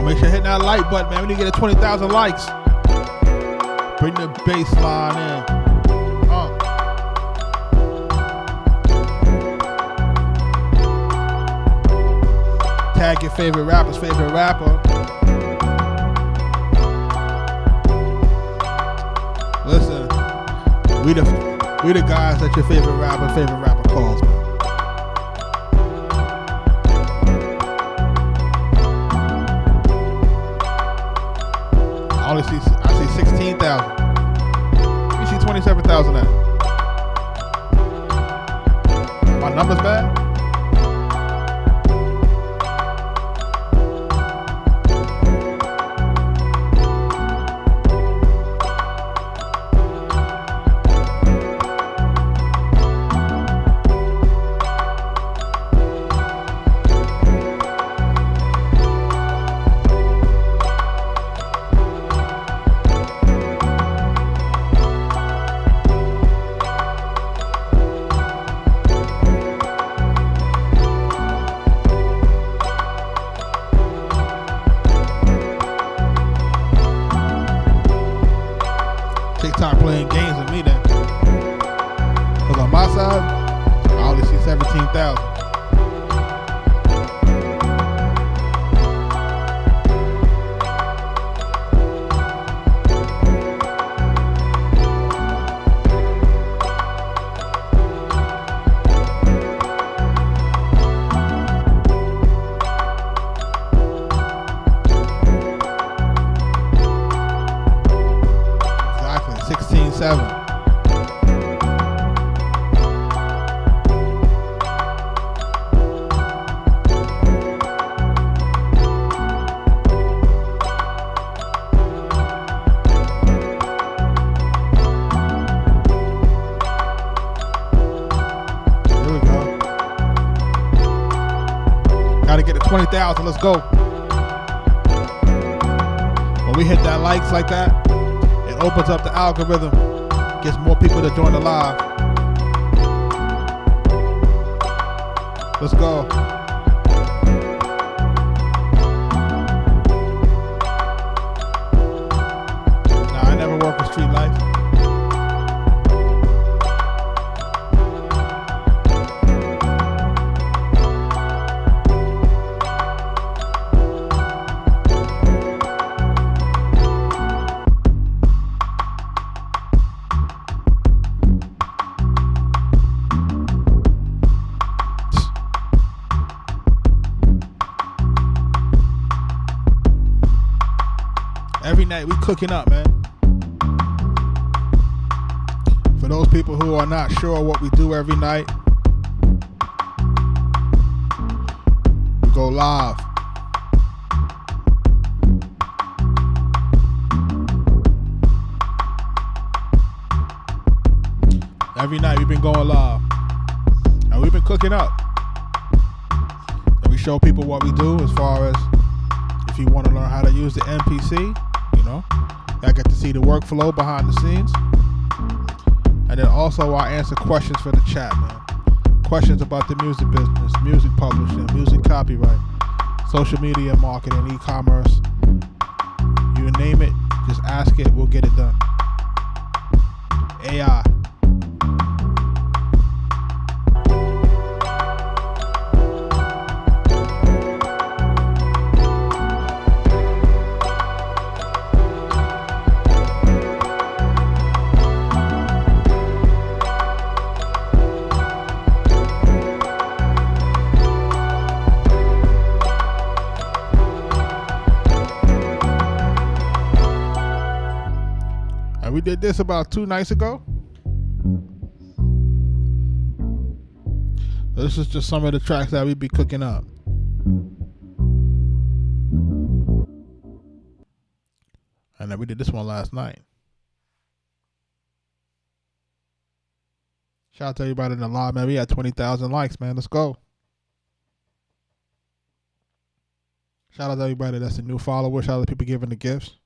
Make sure you hit that like button, man. We need to get to 20,000 likes. Bring the bass line in. Tag your favorite rapper's favorite rapper. Listen, we the guys that your favorite rapper calls, man. I see 16,000. You see 27,000 at. My number's bad? TikTok playing games with me then. Because on my side, I only see 17,000. Gotta get to 20,000. Let's go. When we hit that likes like that, it opens up the algorithm, gets more people to join the live. Let's go. Nah, I never work with street lights. Every night we cooking up, man. For those people who are not sure what we do every night, we go live. Every night we've been going live. And we've been cooking up. And we show people what we do as far as if you want to learn how to use the MPC. You know, I get to see the workflow behind the scenes. And then also I answer questions for the chat, man. Questions about the music business, music publishing, music copyright, social media marketing, e-commerce. You name it, just ask it, we'll get it done. AI. We did this about 2 nights ago. This is just some of the tracks that we be cooking up. And then we did this one last night. Shout out to everybody in the live, man. We had 20,000 likes, man. Let's go. Shout out to everybody that's a new follower. Shout out to people giving the gifts.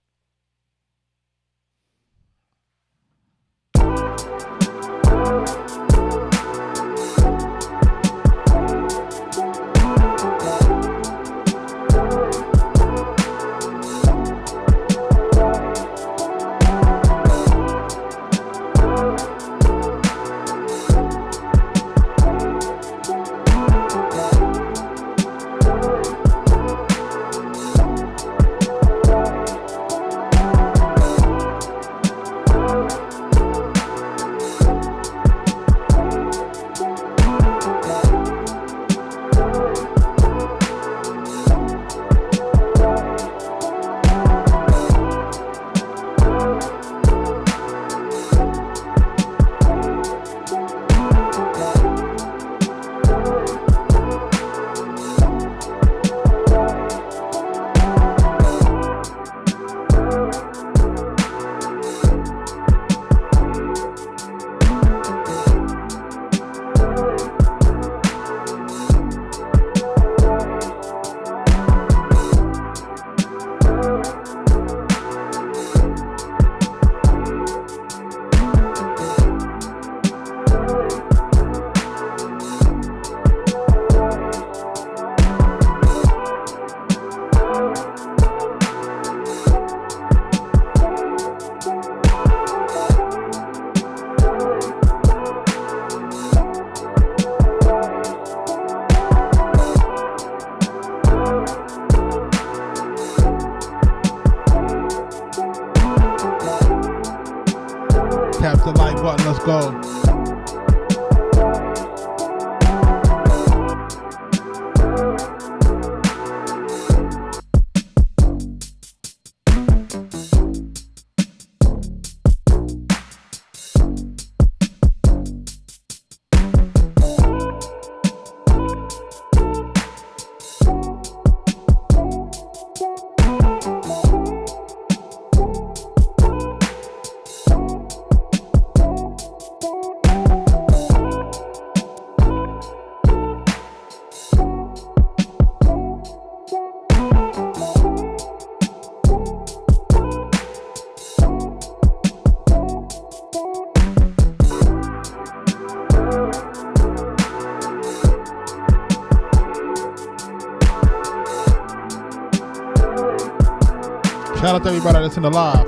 Shout out to everybody that's in the live.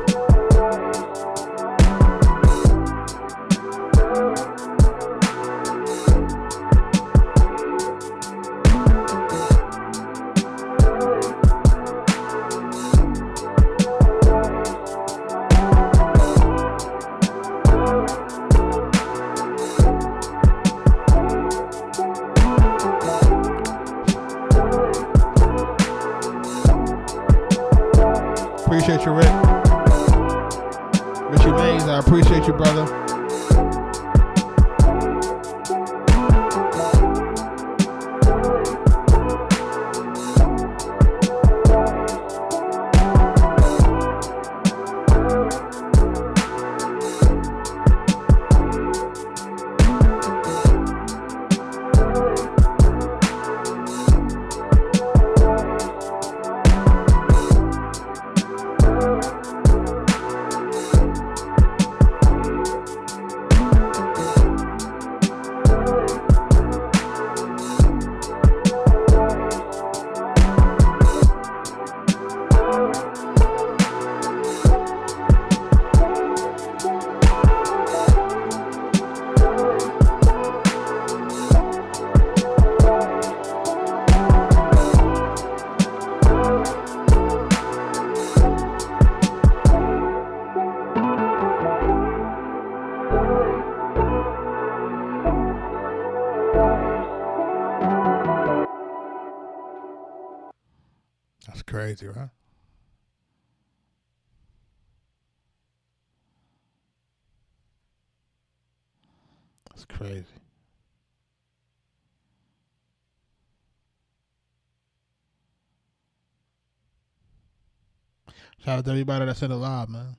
Appreciate you, Rick. Richie Mays, I appreciate you, brother. That's crazy, right? That's crazy. Shout out to everybody that's in the live, man.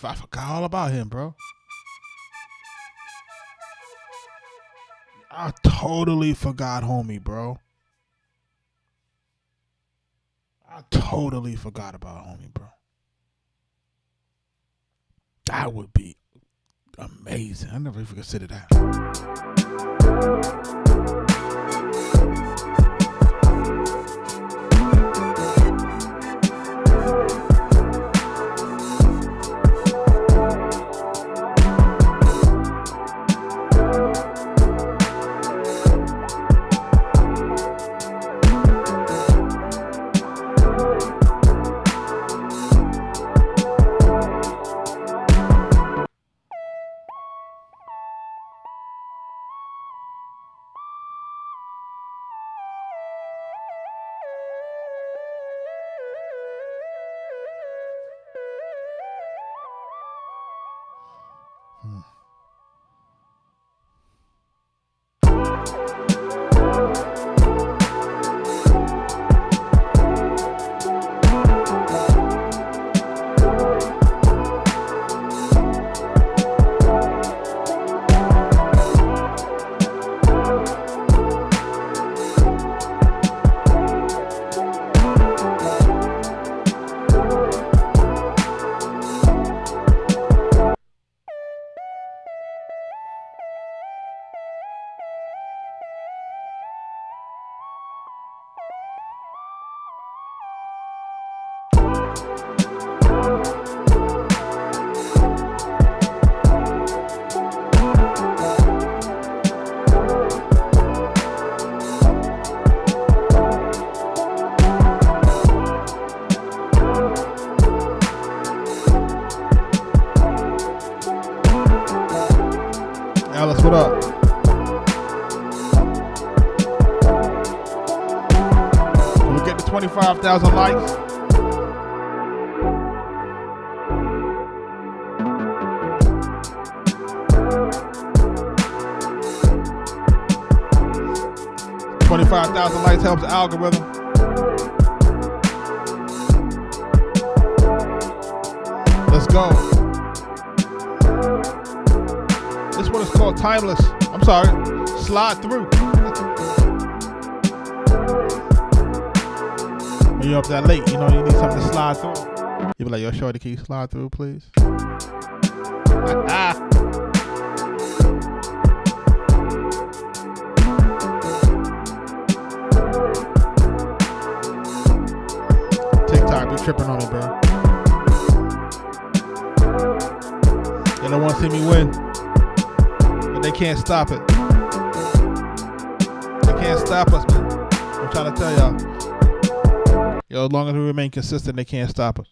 I forgot all about him, bro. I totally forgot homie, bro. I totally forgot about homie, bro. That would be amazing. I never even considered that. 25,000 likes. $25,000 likes helps the algorithm. Let's go. This one is called Timeless. I'm sorry, Slide Through. When you're up that late, you know you need something to slide through. You be like, yo, shorty, can you slide through, please? TikTok be tripping on me, bro. They don't want to see me win, but they can't stop it. They can't stop us, man. I'm trying to tell y'all. Yo, as long as we remain consistent, they can't stop us.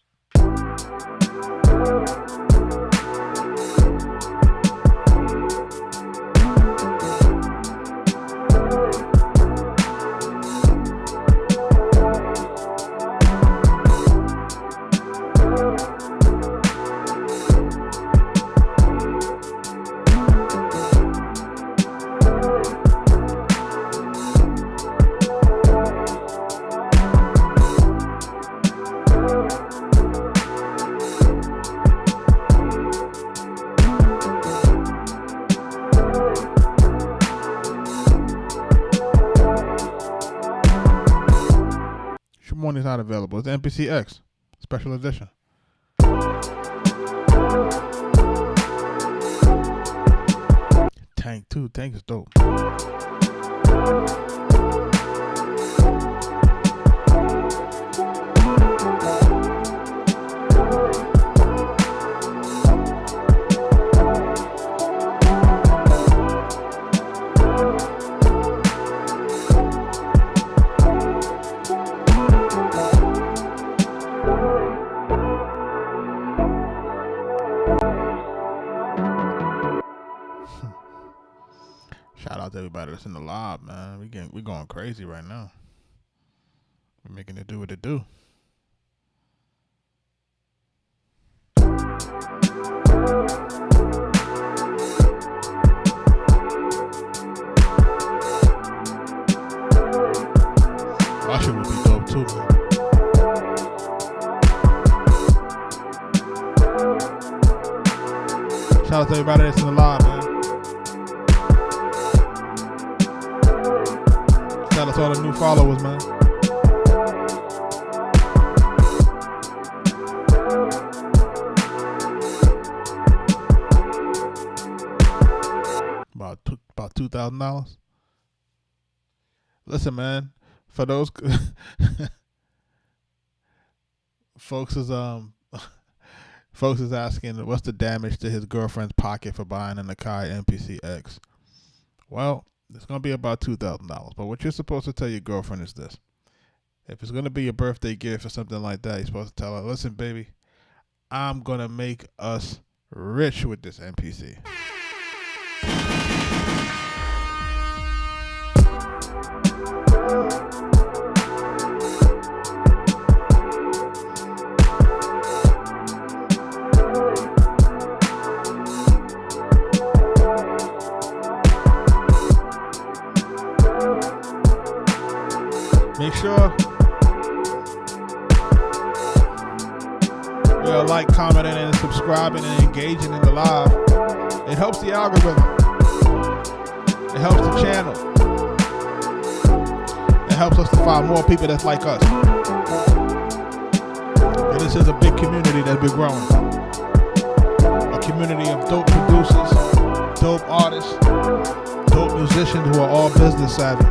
Is not available. It's MPCX special edition. Tank too. Tank is dope. Shout out to everybody that's in the live, man. We going crazy right now. We're making it do what it do. That shit would be dope too, man. Shout out to everybody that's in the live, man. Shout out to all the new followers, man. About $2,000. Listen, man. For those folks is asking what's the damage to his girlfriend's pocket for buying an Akai MPCX. Well, it's going to be about $2,000. But what you're supposed to tell your girlfriend is this. If it's going to be a birthday gift or something like that, you're supposed to tell her, listen, baby, I'm going to make us rich with this MPC. Make sure you're like, commenting, and subscribing and engaging in the live. It helps the algorithm. It helps the channel. It helps us to find more people that's like us. And this is a big community that's been growing. A community of dope producers, dope artists, dope musicians who are all business savvy.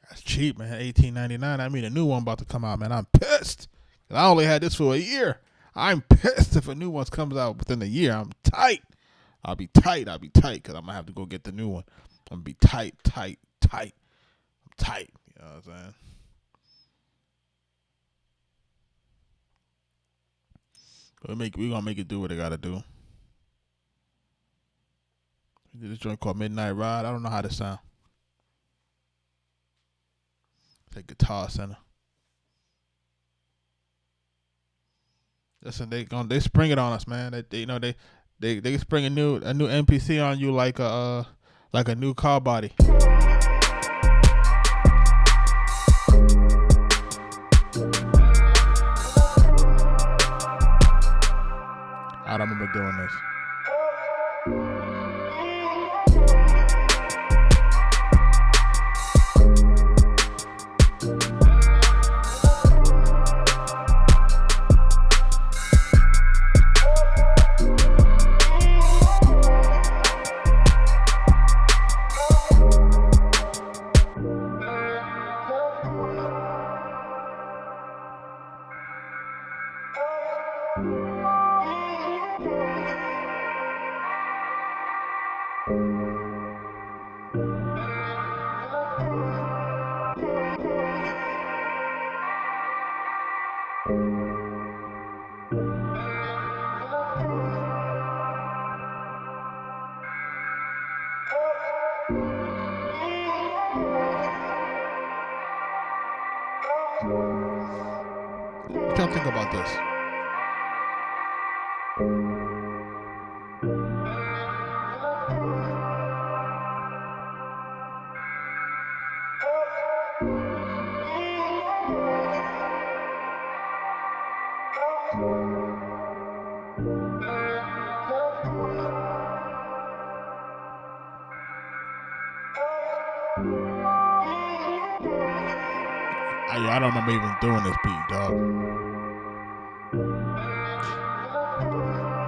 That's cheap, man. $18.99. I mean, a new one about to come out, man. I'm pissed. I only had this for a year. I'm pissed if a new one comes out within a year. I'm tight. I'll be tight because I'm going to have to go get the new one. I'm going to be tight. I'm tight. You know what I'm saying? But we're going to make it do what it got to do. We did this joint called Midnight Ride. I don't know how this sound. It's a guitar center. Listen, they spring it on us, man. They spring a new NPC on you like a new car body. I don't remember doing this. What y'all think about this? I don't remember even doing this beat, dog.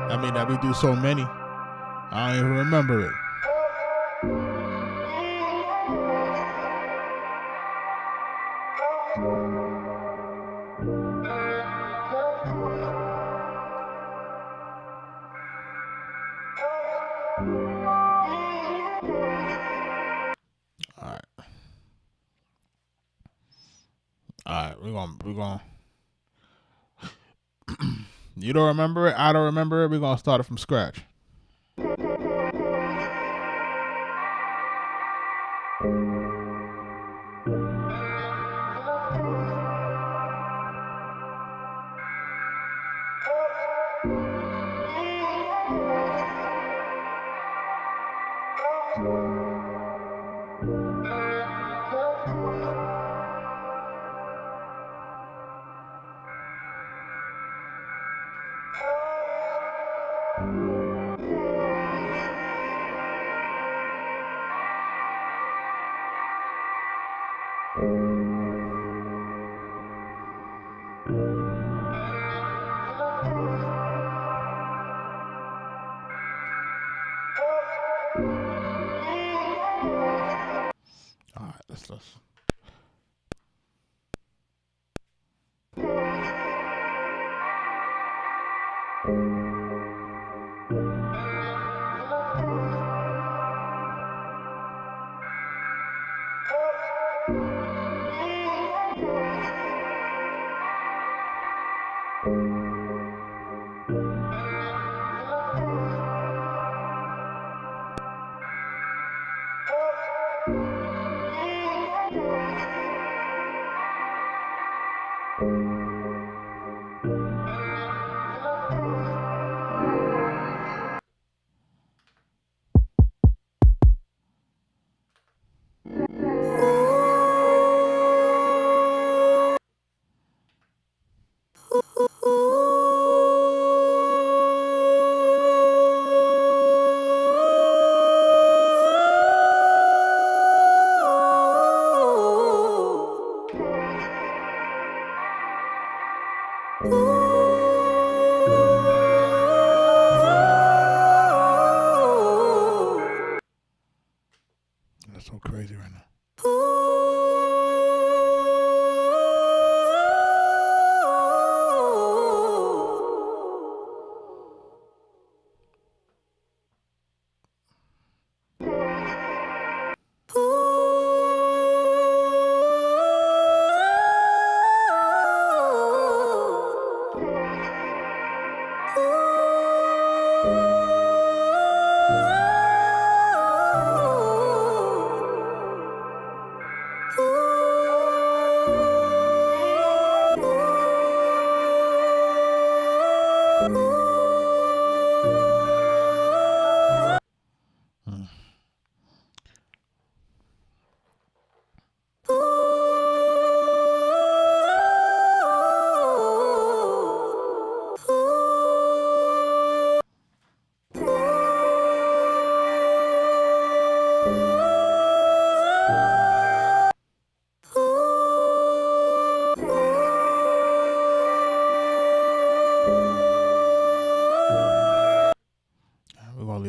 I mean, that we do so many, I don't even remember it. Alright, we're gonna you don't remember it, I don't remember it, we're gonna start it from scratch. Alright, let's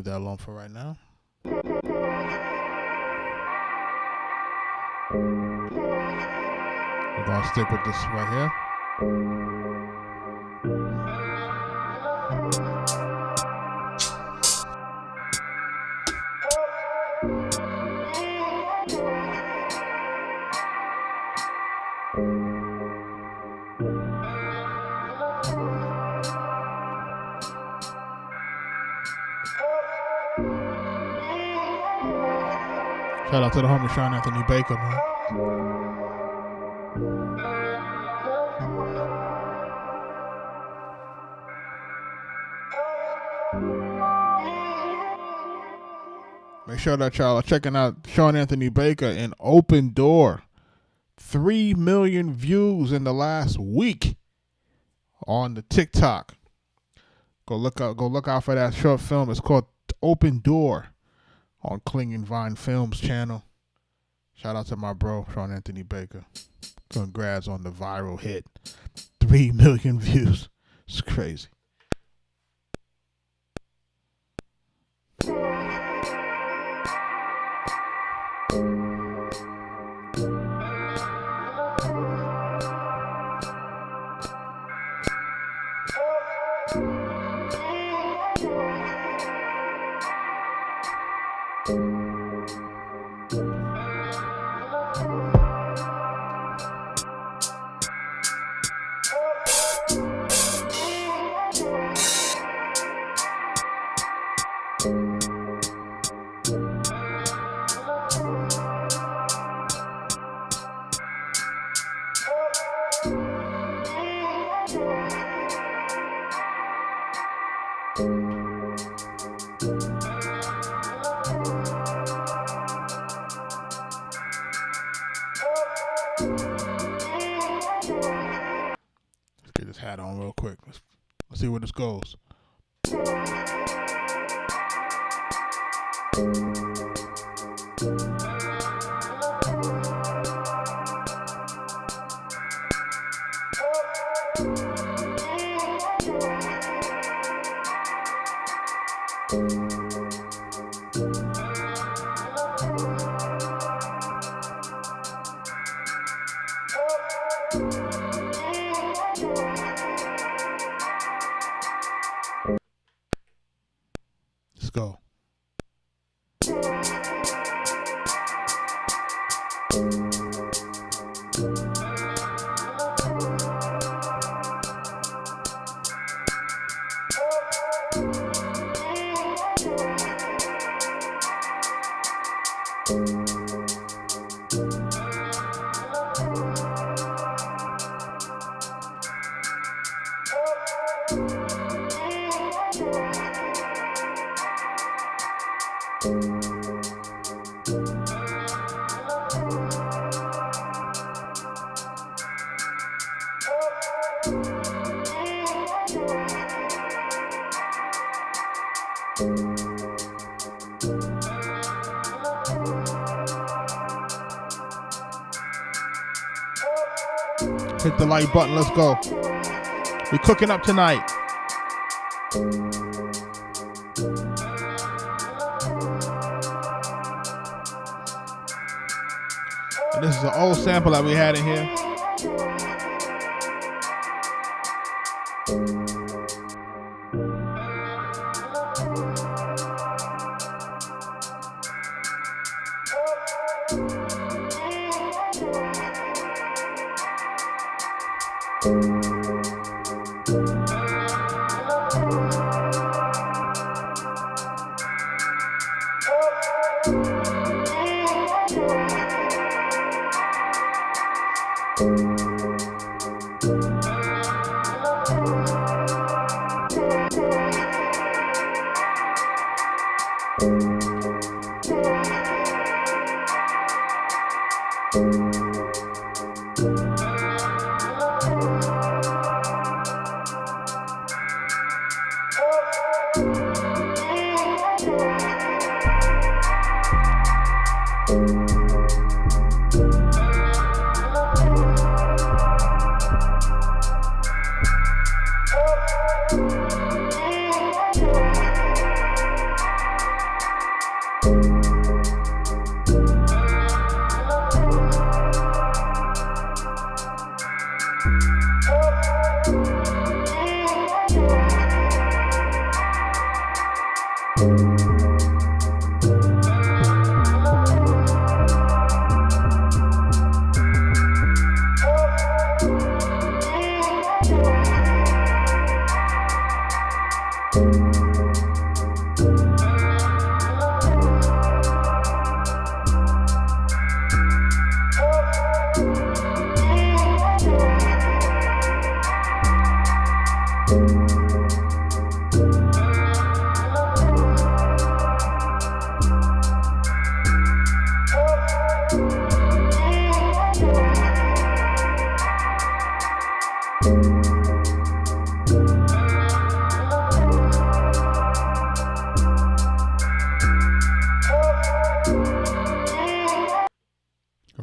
leave that alone for right now. We're going to stick with this right here. Shout out to the homie Sean Anthony Baker, man. Make sure that y'all are checking out Sean Anthony Baker and Open Door. 3 million views in the last week on the TikTok. Go look out for that short film. It's called Open Door on Clinging Vine Films channel. Shout out to my bro, Sean Anthony Baker. Congrats on the viral hit. 3 million views. It's crazy. Let's get this hat on real quick. Let's see where this goes. Let's go. Hit the like button. Let's go. We cooking up tonight. And this is an old sample that we had in here.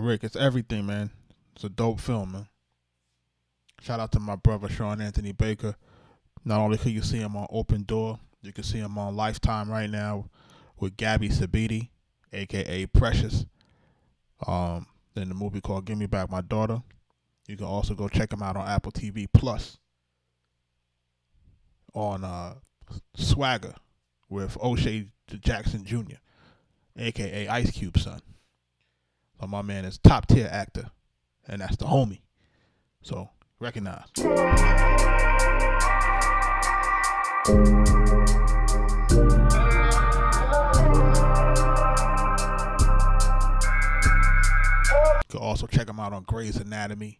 Rick, it's everything, man. It's a dope film, man. Shout out to my brother Sean Anthony Baker. Not only can you see him on Open Door, you can see him on Lifetime right now with Gabby Sabiti, aka Precious. In the movie called Give Me Back My Daughter. You can also go check him out on Apple TV Plus. On Swagger with O'Shea Jackson Jr., aka Ice Cube's son. So my man is top tier actor, and that's the homie. So recognize. You can also check him out on Grey's Anatomy,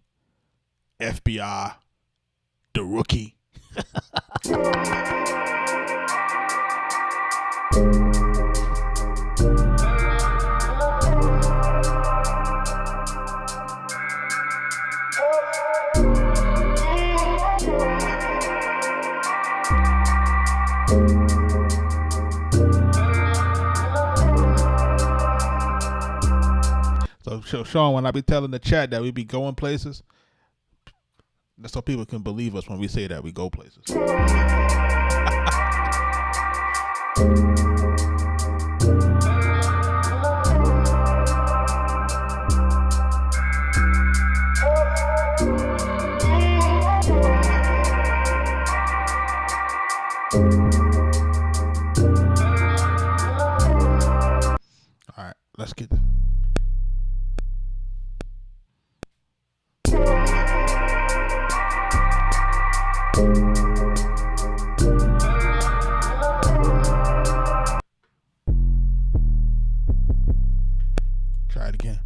FBI, The Rookie. So Sean, when I be telling the chat that we be going places, that's so people can believe us when we say that we go places. All right, let's get this. Try it again.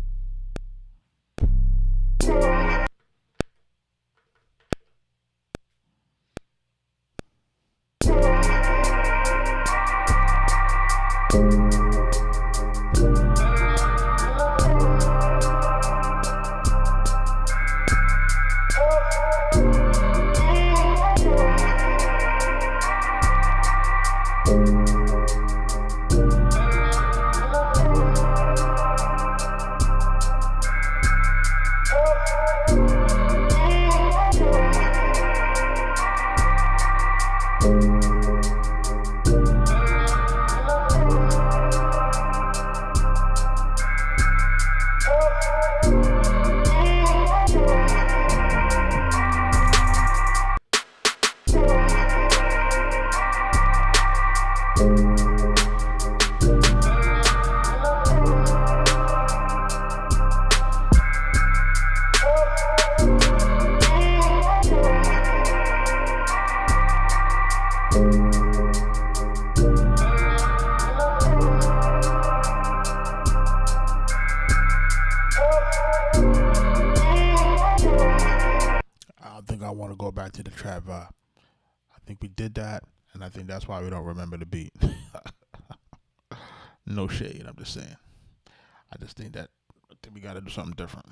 I want to go back to the trap vibe. I think we did that, and I think that's why we don't remember the beat. No shade, I'm just saying. I think we got to do something different.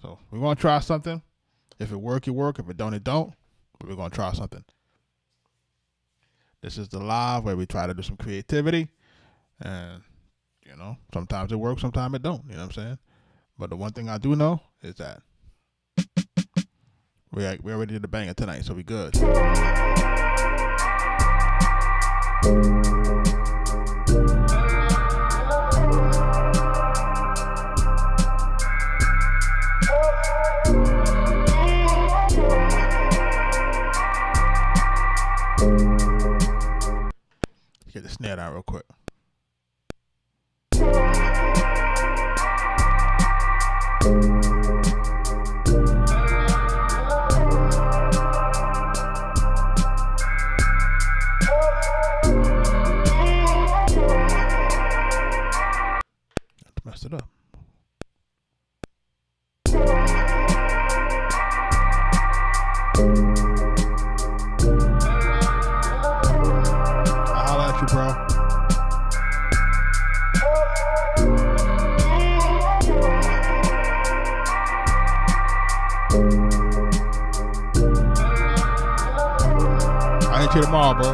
So we're going to try something. If it work, it work. If it don't, it don't. But we're going to try something. This is the live where we try to do some creativity. And, sometimes it works, sometimes it don't. You know what I'm saying? But the one thing I do know is that we already did the banger tonight, so we good. Get the snare down real quick. Messed it up. I'll holler at you, bro. I'll hit you tomorrow, bro.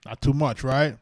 Not too much, right?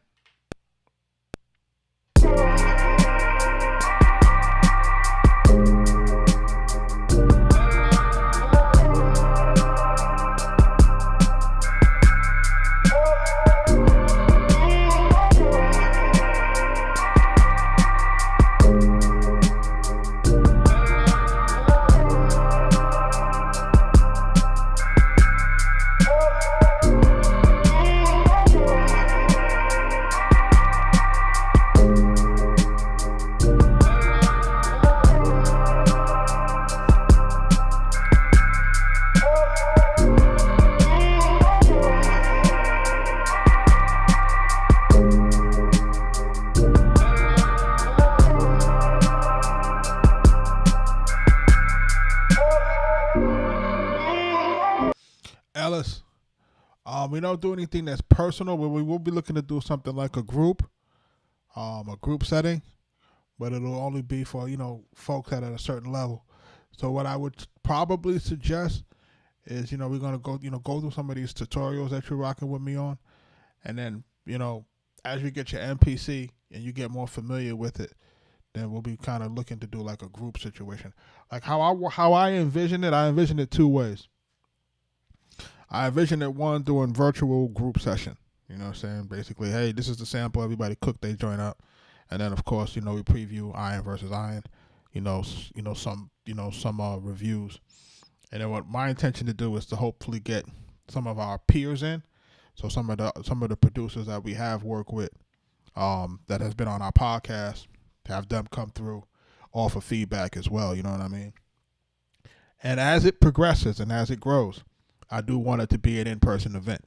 Ellis, we don't do anything that's personal, but we will be looking to do something like a group setting, but it'll only be for, folks that are at a certain level. So what I would probably suggest is, we're going to go through some of these tutorials that you're rocking with me on. And then, as you get your MPC and you get more familiar with it, then we'll be kind of looking to do like a group situation. Like how I envision it two ways. I envision it one doing virtual group session. You know what I'm saying? Basically, hey, this is the sample. Everybody cook their joint up. And then of course, we preview Iron versus Iron, some reviews. And then what my intention to do is to hopefully get some of our peers in. So some of the producers that we have worked with, that has been on our podcast, have them come through, offer feedback as well. You know what I mean? And as it progresses and as it grows, I do want it to be an in-person event.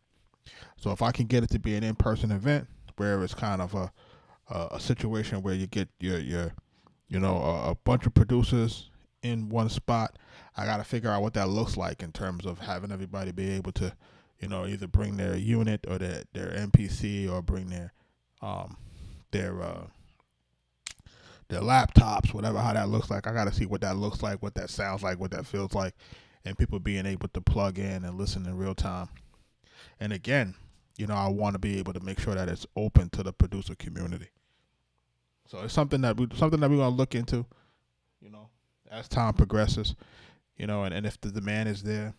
So if I can get it to be an in-person event where it's kind of a situation where you get a bunch of producers in one spot, I got to figure out what that looks like in terms of having everybody be able to, either bring their unit or their MPC or bring their their laptops, whatever, how that looks like. I got to see what that looks like, what that sounds like, what that feels like, and people being able to plug in and listen in real time. And again, I want to be able to make sure that it's open to the producer community. So it's something that we're going to look into, as time progresses, and if the demand is there,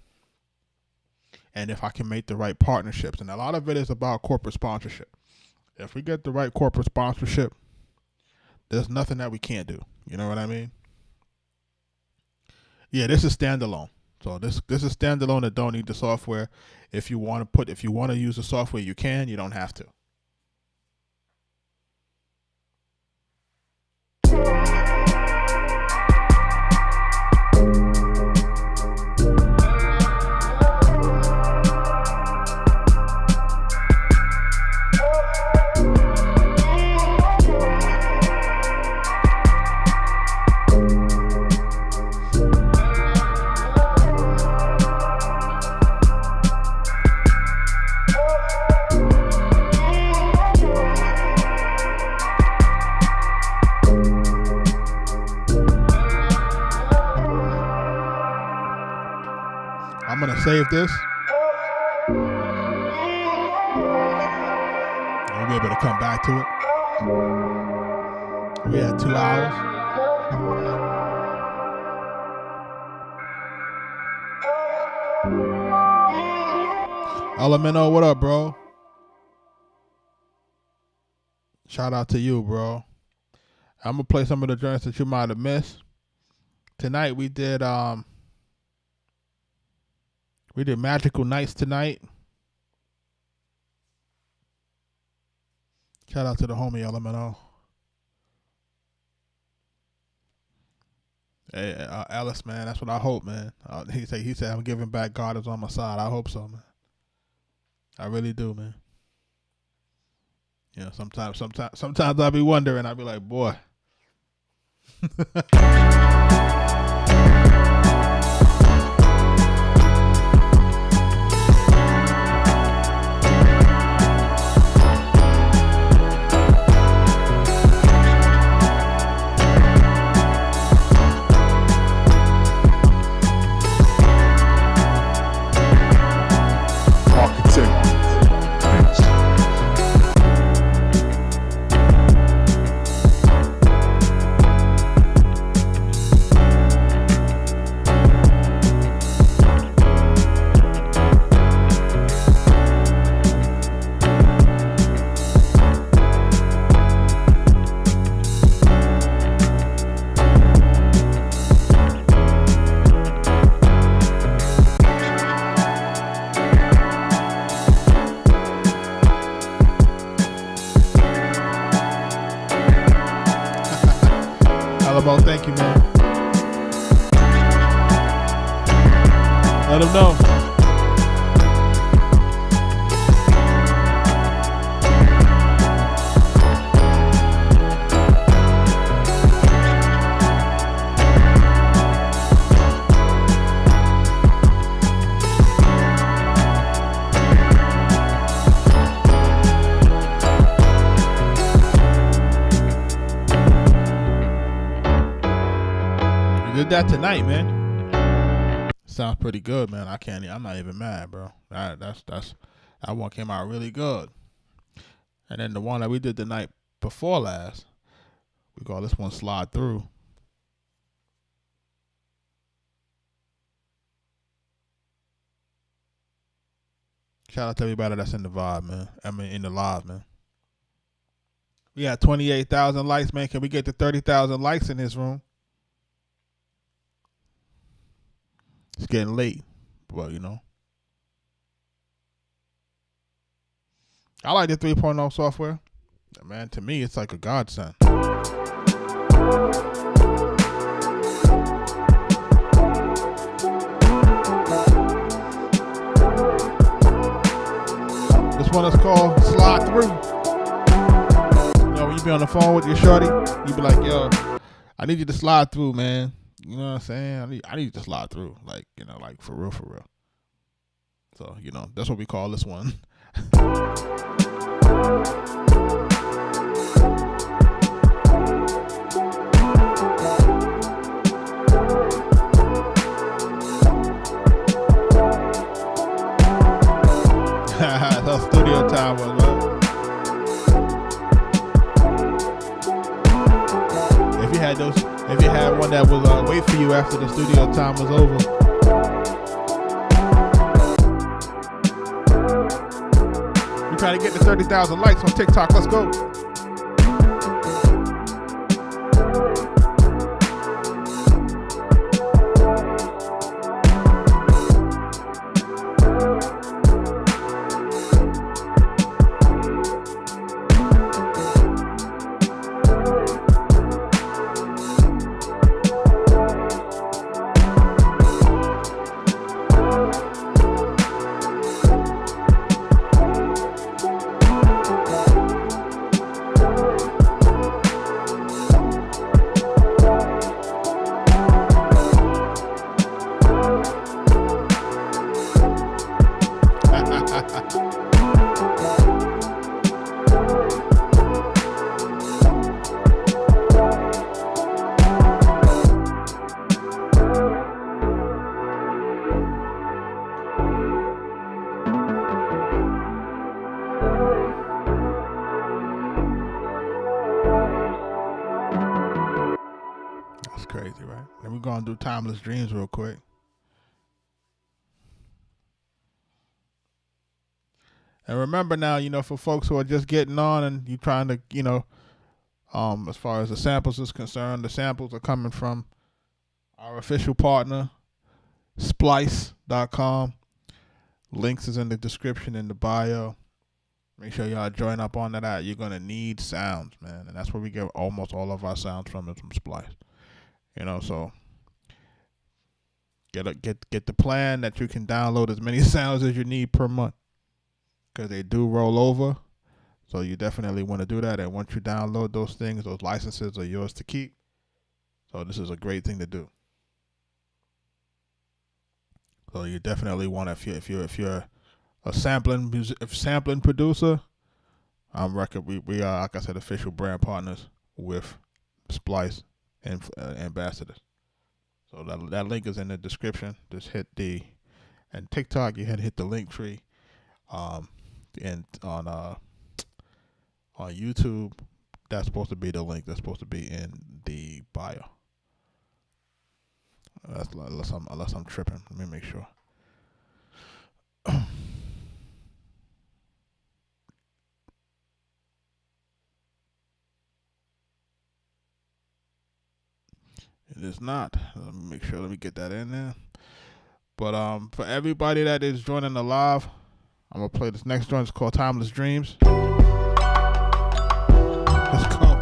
and if I can make the right partnerships. And a lot of it is about corporate sponsorship. If we get the right corporate sponsorship, there's nothing that we can't do. You know what I mean? Yeah, this is standalone. So this is standalone that don't need the software. If you want to use the software, you can. You don't have to. I'm going to save this. We'll be able to come back to it. We had 2 hours. Elemento, what up, bro? Shout out to you, bro. I'm going to play some of the joints that you might have missed. Tonight we did Magical Nights tonight. Shout out to the homie Elemento. Hey, Alice, man, that's what I hope, man. He said I'm giving back. God is on my side. I hope so, man. I really do, man. Sometimes I be wondering. I be like, boy. Arkatech Beatz. Alamo, thank you, man. Let him know. Did that tonight, man. Sounds pretty good, man. I'm not even mad, bro. That one came out really good. And then the one that we did the night before last, we call this one Slide Through. Shout out to everybody that's in the vibe, man. In the live, man. We got 28,000 likes, man. Can we get to 30,000 likes in this room? It's getting late, but I like the 3.0 software. Man, to me, it's like a godsend. This one is called Slide Through. When you be on the phone with your shorty, you be like, yo, I need you to slide through, man. You know what I'm saying? I need to slide through, like for real. So, that's what we call this one. had one that was wait for you after the studio time was over. We're trying to get to 30,000 likes on TikTok. Let's go. Crazy, right? Then we're gonna do Timeless Dreams real quick. And remember now, for folks who are just getting on and you trying to, as far as the samples is concerned, the samples are coming from our official partner, Splice.com. Links is in the description in the bio. Make sure y'all join up on that. You're gonna need sounds, man, and that's where we get almost all of our sounds from Splice. So get the plan that you can download as many sounds as you need per month, because they do roll over. So you definitely want to do that. And once you download those things, those licenses are yours to keep. So this is a great thing to do. So you definitely want, if you're a sampling producer, we are, like I said, official brand partners with Splice and ambassadors. So that link is in the description. Just hit and TikTok, you hit the link tree. And on YouTube, that's supposed to be the link. That's supposed to be in the bio. Unless I'm tripping. Let me make sure. It is not. Let me make sure. Let me get that in there. But for everybody that is joining the live, I'm gonna play this next joint. It's called Timeless Dreams. Let's go.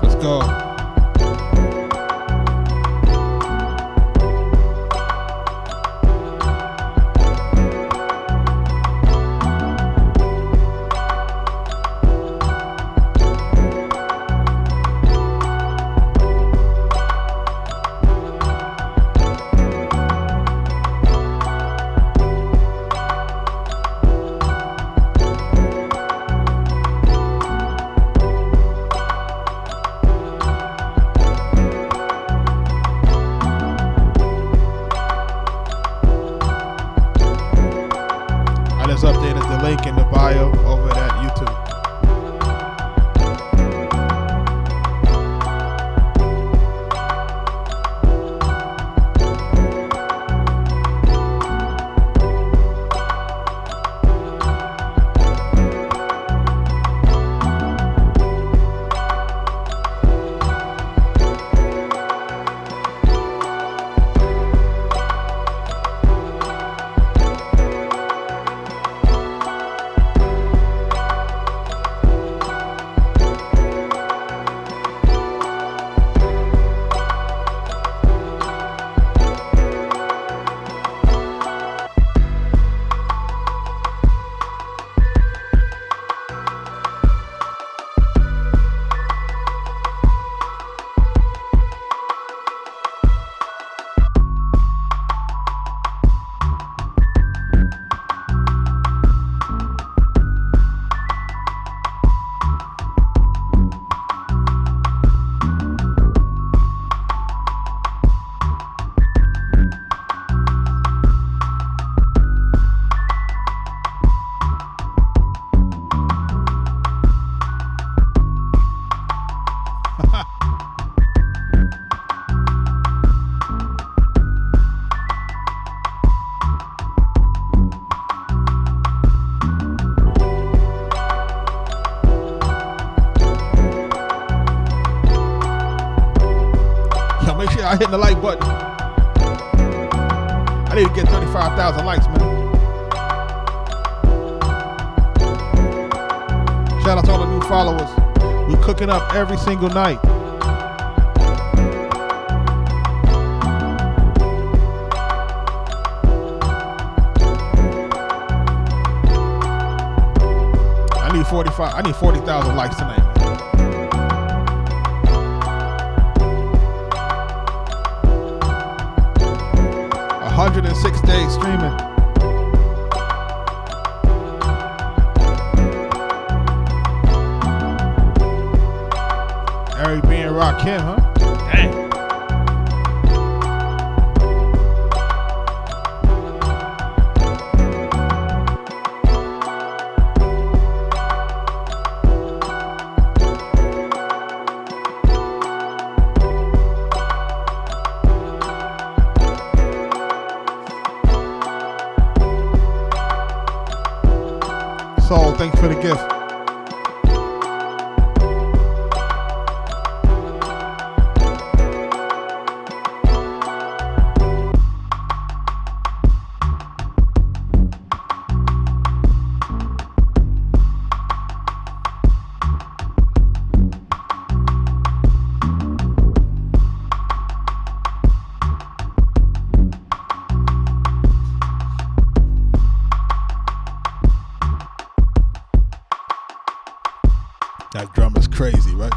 Let's go. Updated the link in the bio over at YouTube. hitting the like button. I need to get 35,000 likes, man. Shout out to all the new followers. We cooking up every single night. I need 40,000 likes tonight. 106 days streaming. Eric B and Rakim, huh? Dang. Soul, thank you for the gift. That drum is crazy, right?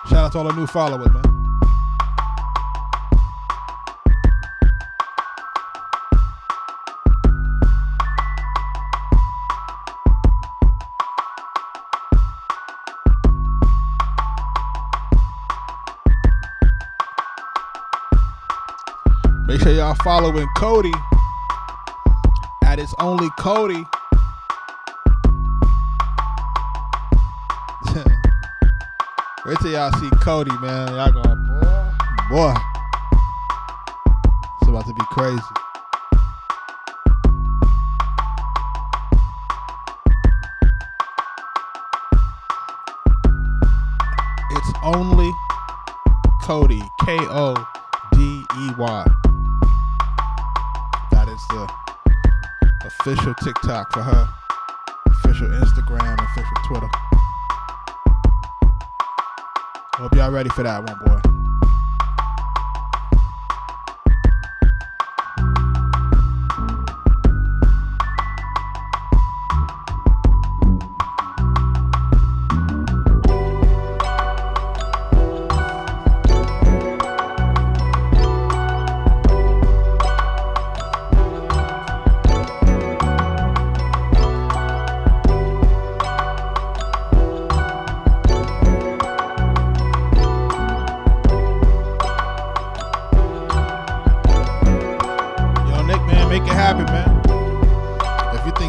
Shout out to all the new followers, man. Make sure y'all following Cody at It's Only Cody. Wait till y'all see Cody, man. Y'all going, boy. It's about to be crazy. It's Only Cody. Kodey. That is the official TikTok for her, official Instagram, official Twitter. Hope y'all ready for that one, boy.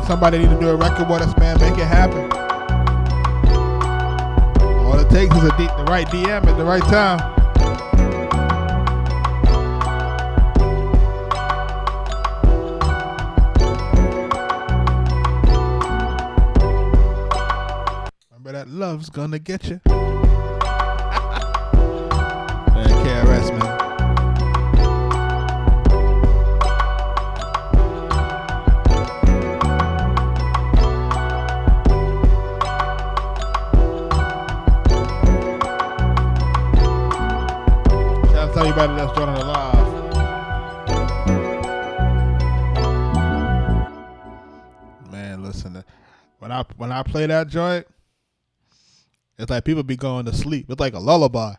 Somebody need to do a record with us, man. Make it happen. All it takes is the right DM at the right time. Remember that love's gonna get you. Man, KRS, man. Everybody that's joining the live. Man, listen. When I play that joint, it's like people be going to sleep. It's like a lullaby.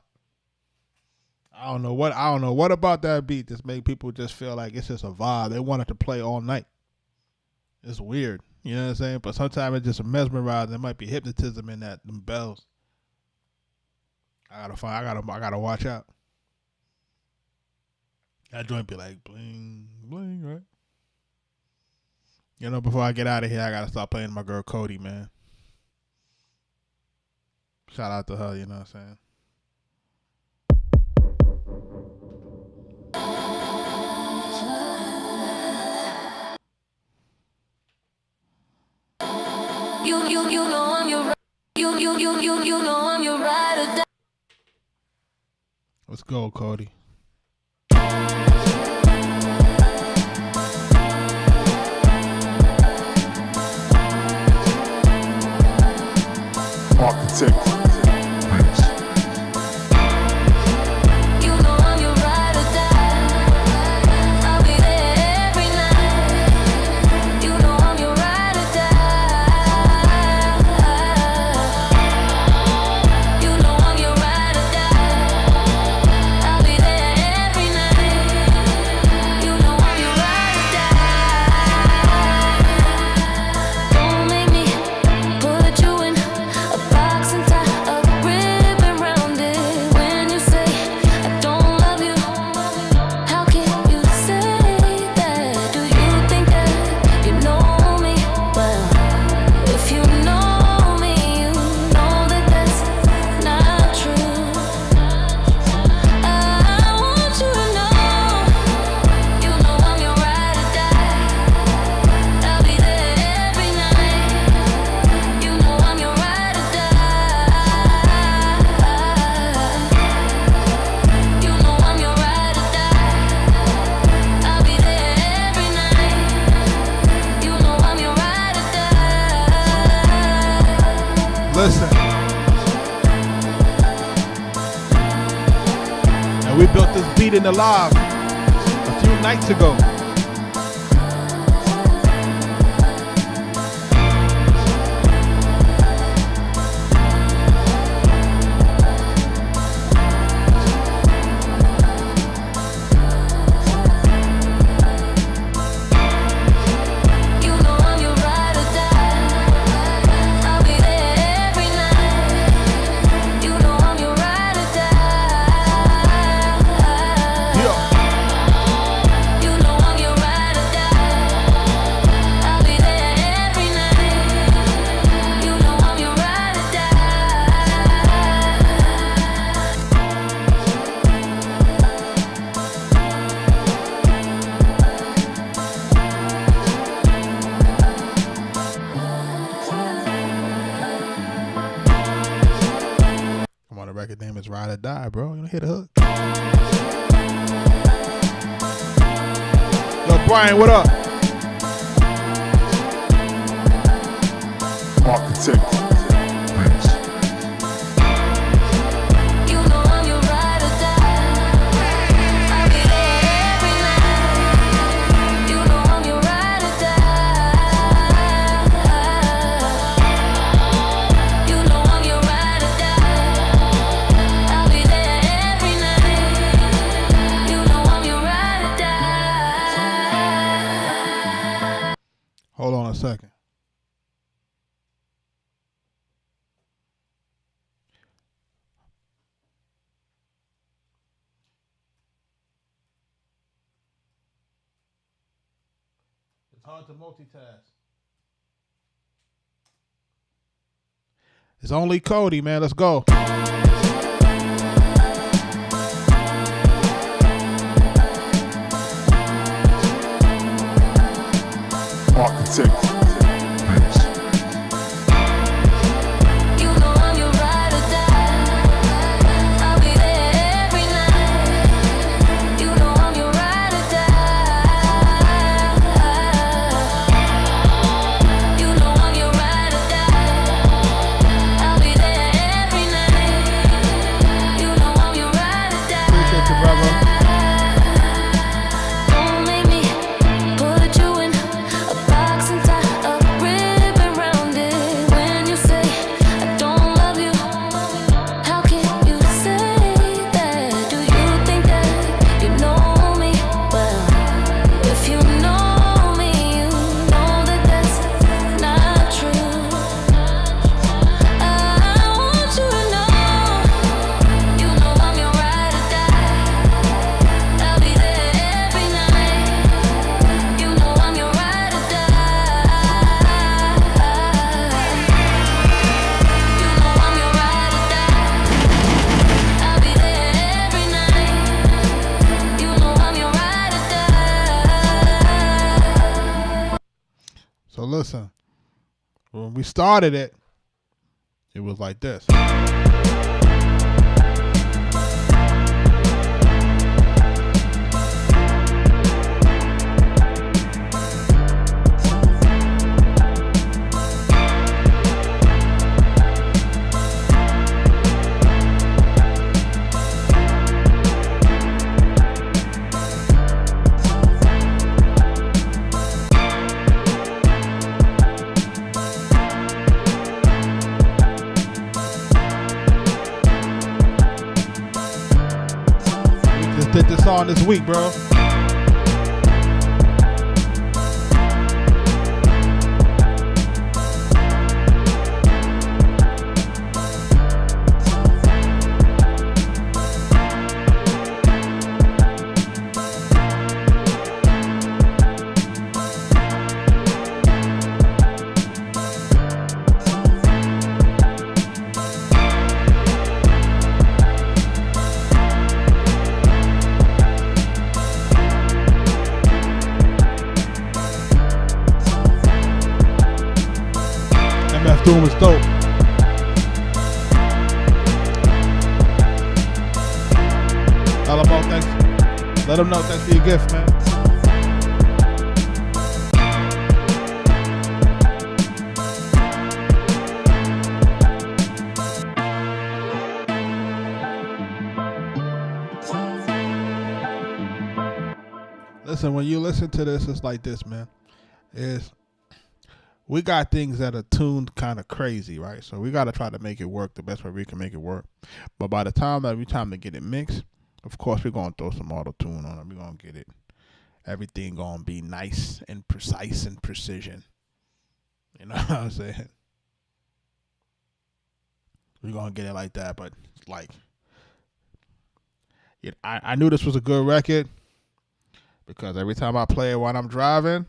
I don't know what about that beat just make people just feel like it's just a vibe. They want it to play all night. It's weird. You know what I'm saying? But sometimes it's just mesmerizing. There might be hypnotism in that them bells. I gotta watch out. That joint be like bling, bling, right? You know, before I get out of here, I gotta start playing my girl Cody, man. Shout out to her, you know what I'm saying? You know I'm your you know I'm your ride or die. Let's go, Cody. Arkatech Beatz. You know I'm your ride or die. I'll be there every night. You know I'm your ride or die. You know I'm your ride or die. I'll be there every night. You know I'm your ride or die. Don't make me put you in a box and tie a ribbon round it. When you say I don't love you, how can you say that? Do you think that you know me well? If you know me, you know that that's not true. I want you to know, you know I'm your ride or die. I'll be there every night. You know I'm your ride or die. You know I'm your ride or die. I'll be there every night. You know I'm your ride or die. Listen. And we built this beat in the live a few nights ago. You know I'm your ride or die. I'll be there every night. You know I'm your ride or die. Yeah. You know I'm your ride or die. I'll be there every night. You know I'm your ride or die. Come on, the record name is Ride or Die, bro. You don't hear the hook. Yo, Brian, what up? Arkatech Beatz. You know I'm your ride or die. I'll be there every night. You know I'm your ride or die. You know I'm your ride or die. I'll be there every night. You know I'm your ride or die. Hold on a second. It's hard to multitask. It's only Cody, man. Let's go. Arkatech Beatz. You know I'm your ride or die. I'll be there every night. You know I'm your ride or die. You know I'm your ride or die. I'll be there every night. You know I'm your ride or die. Appreciate you, brother. Don't make me put you in a box and tie When we started it, it was like this. Did this song this week, bro. MF Doom is dope. Alamo, thanks. Let them know thanks for your gift, man. Listen, when you listen to this, it's like this, man. We got things that are tuned kind of crazy, right? So we got to try to make it work the best way we can make it work. But by the time to get it mixed, of course, we're going to throw some auto-tune on it. We're going to get it. Everything going to be nice and precise and precision. You know what I'm saying? We're going to get it like that. But, like, I knew this was a good record because every time I play it while I'm driving,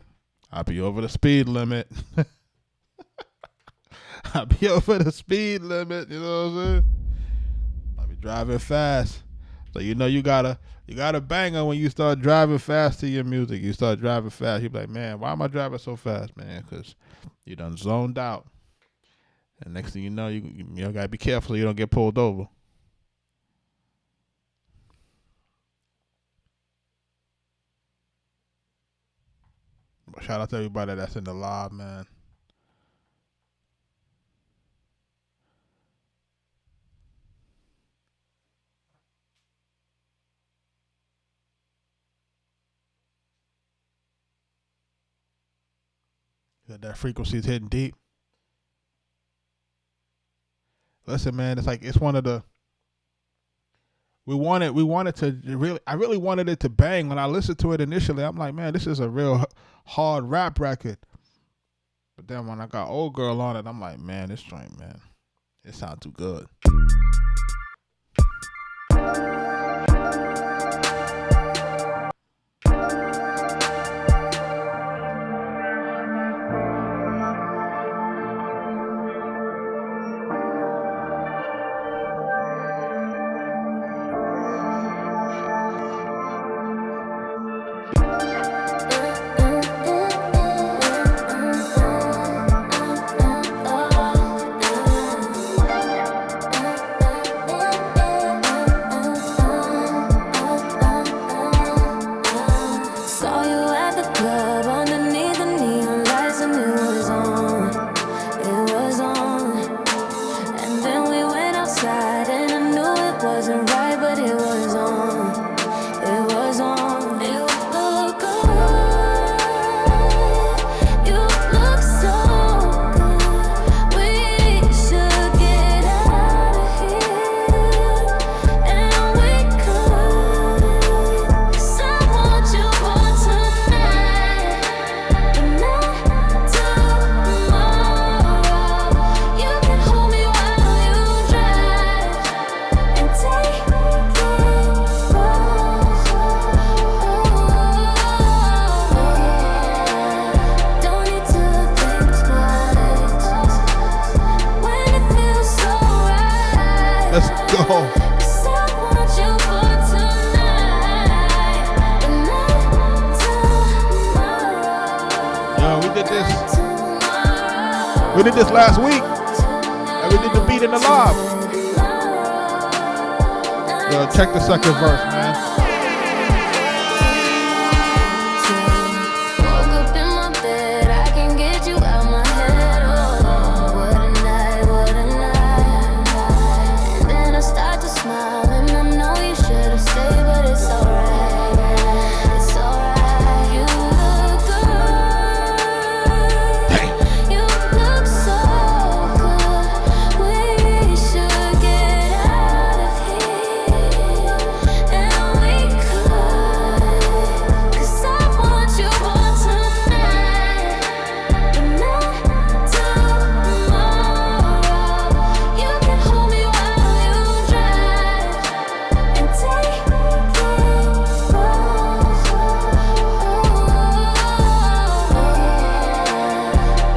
I'll be over the speed limit. I'll be over the speed limit, you know what I'm saying? I'll be driving fast. So you know you gotta bang on when you start driving fast to your music. You start driving fast, you be like, man, why am I driving so fast, man? Because you done zoned out. And next thing you know, you gotta be careful so you don't get pulled over. Shout out to everybody that's in the live, man. That frequency is hitting deep. Listen, man, it's one of the. We wanted to really. I really wanted it to bang. When I listened to it initially, I'm like, man, this is a real hard rap record. But then when I got Old Girl on it, I'm like, man, this joint, man, it sounds too good. We did this last week. And we did the beat in the live. Yo, check the second verse, man. Woke up in my bed, I can get you out my head. Oh, what a night, what a night. And then I start to smile, and I know you should have stayed, but it's alright. It's alright. You look good. You look so good. We should get out of here, and we could. 'Cause I want you for tonight, but not tomorrow. You can hold me while you drive and take it slow.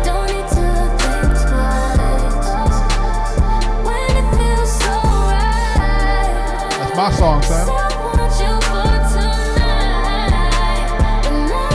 Don't need to think twice when it feels so right. That's my song, son. I want you for tonight, but not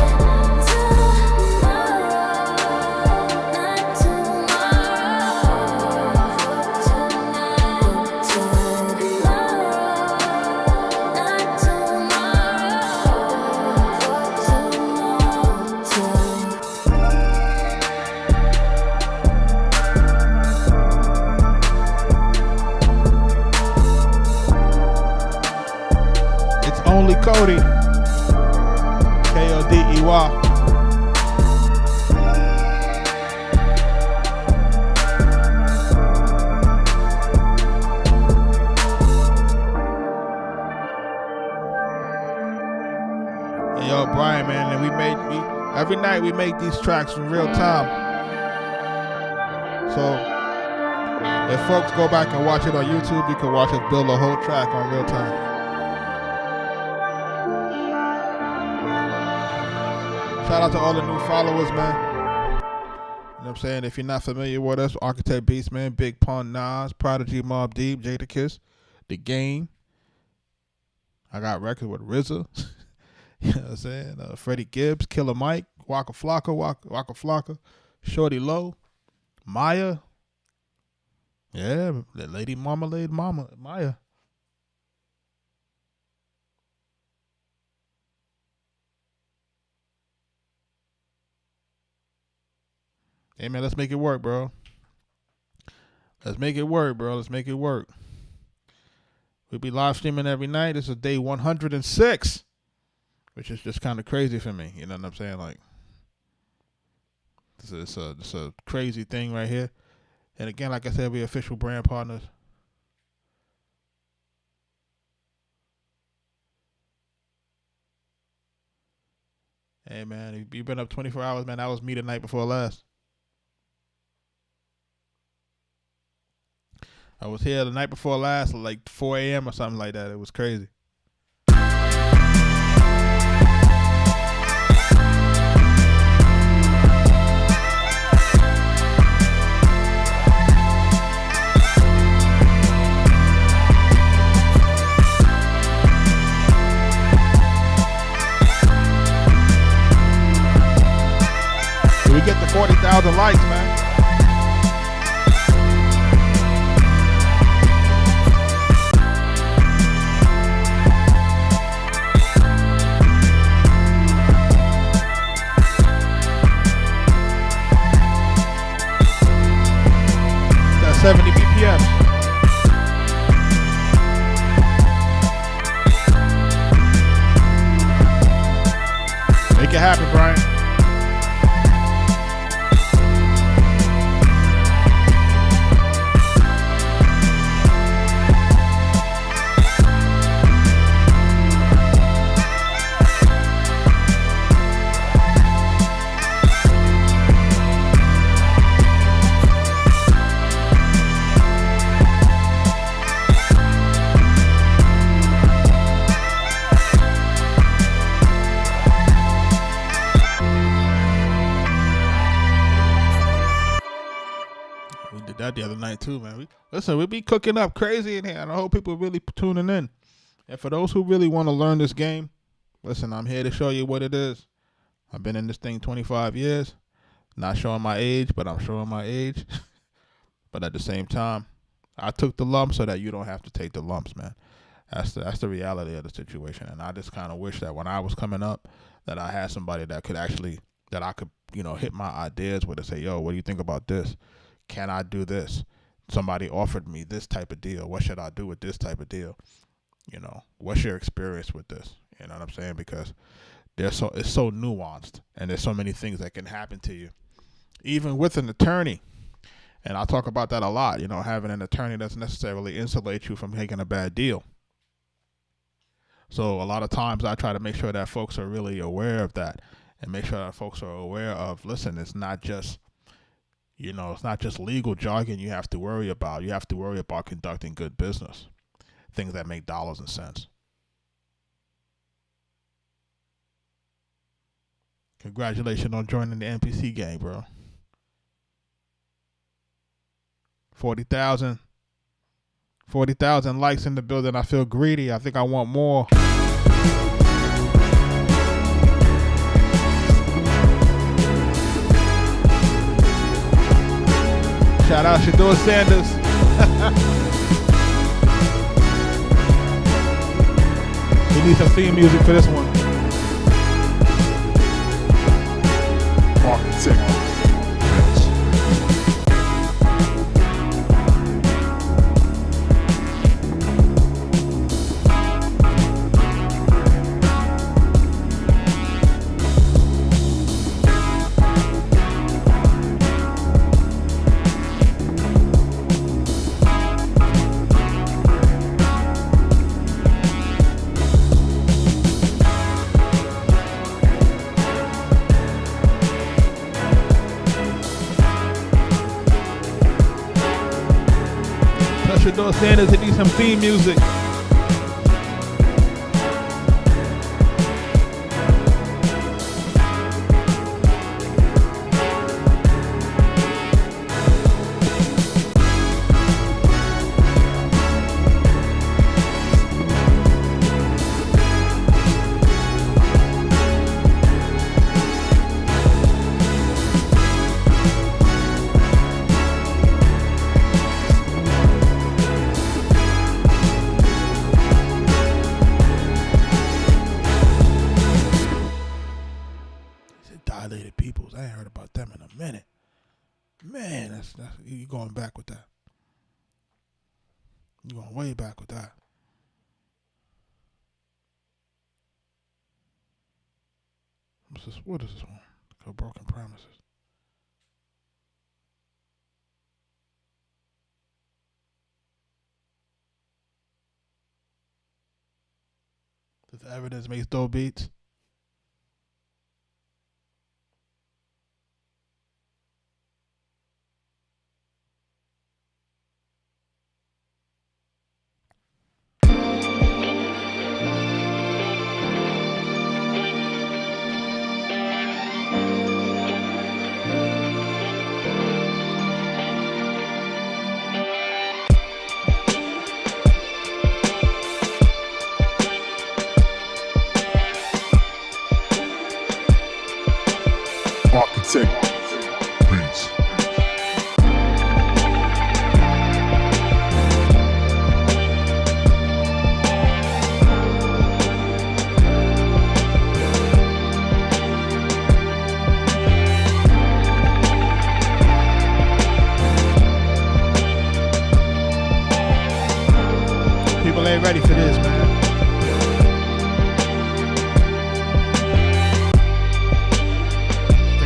It's only Cody. Kodey. Hey, yo, Brian, man, and every night we make these tracks in real time. So if folks go back and watch it on YouTube, you can watch us build a whole track on real time. Shout out to all the new followers, man. You know what I'm saying? If you're not familiar with us, Arkatech Beatz, man, Big Pun, Nas, Prodigy, Mobb Deep, Jadakiss, The Game. I got records with RZA. You know what I'm saying? Freddie Gibbs, Killer Mike, Waka Flocka, Shorty Low, Maya. Yeah, the Lady Marmalade Mama, Maya. Hey, man, let's make it work, bro. Let's make it work, bro. Let's make it work. We'll be live streaming every night. This is day 106, which is just kind of crazy for me. You know what I'm saying? Like, this is a crazy thing right here. And again, like I said, we're official brand partners. Hey, man, you've been up 24 hours, man. That was me the night before last. I was here the night before last, like 4 a.m. or something like that. It was crazy. Did we get the 40,000 likes, man? That's 70 BPM. Make it happen, Brian. That the other night too, man. We be cooking up crazy in here, and I hope people really tuning in. And for those who really want to learn this game, listen, I'm here to show you what it is. I've been in this thing 25 years. Not showing my age, but I'm showing my age. But at the same time, I took the lumps so that you don't have to take the lumps, man. That's the reality of the situation. And I just kind of wish that when I was coming up, that I had somebody that I could, hit my ideas with and say, yo, what do you think about this? Can I do this? Somebody offered me this type of deal. What should I do with this type of deal? What's your experience with this? You know what I'm saying? Because it's so nuanced, and there's so many things that can happen to you, even with an attorney. And I talk about that a lot. Having an attorney doesn't necessarily insulate you from taking a bad deal. So a lot of times I try to make sure that folks are really aware of that, and make sure that folks are aware of, listen, it's not just, it's not just legal jargon you have to worry about. You have to worry about conducting good business, things that make dollars and cents. Congratulations on joining the NPC gang, bro. 40,000 likes in the building. I feel greedy. I think I want more. Shout out Shador Sanders. We need some theme music for this one. Arkatech Beatz. Shador Sanders, it needs some theme music. Dilated Peoples. I ain't heard about them in a minute. Man, that's you going back with that. You're going way back with that. What is this one? Called Broken Promises. Does evidence makes dope beats? Arkatech Beatz. People ain't ready for this, man.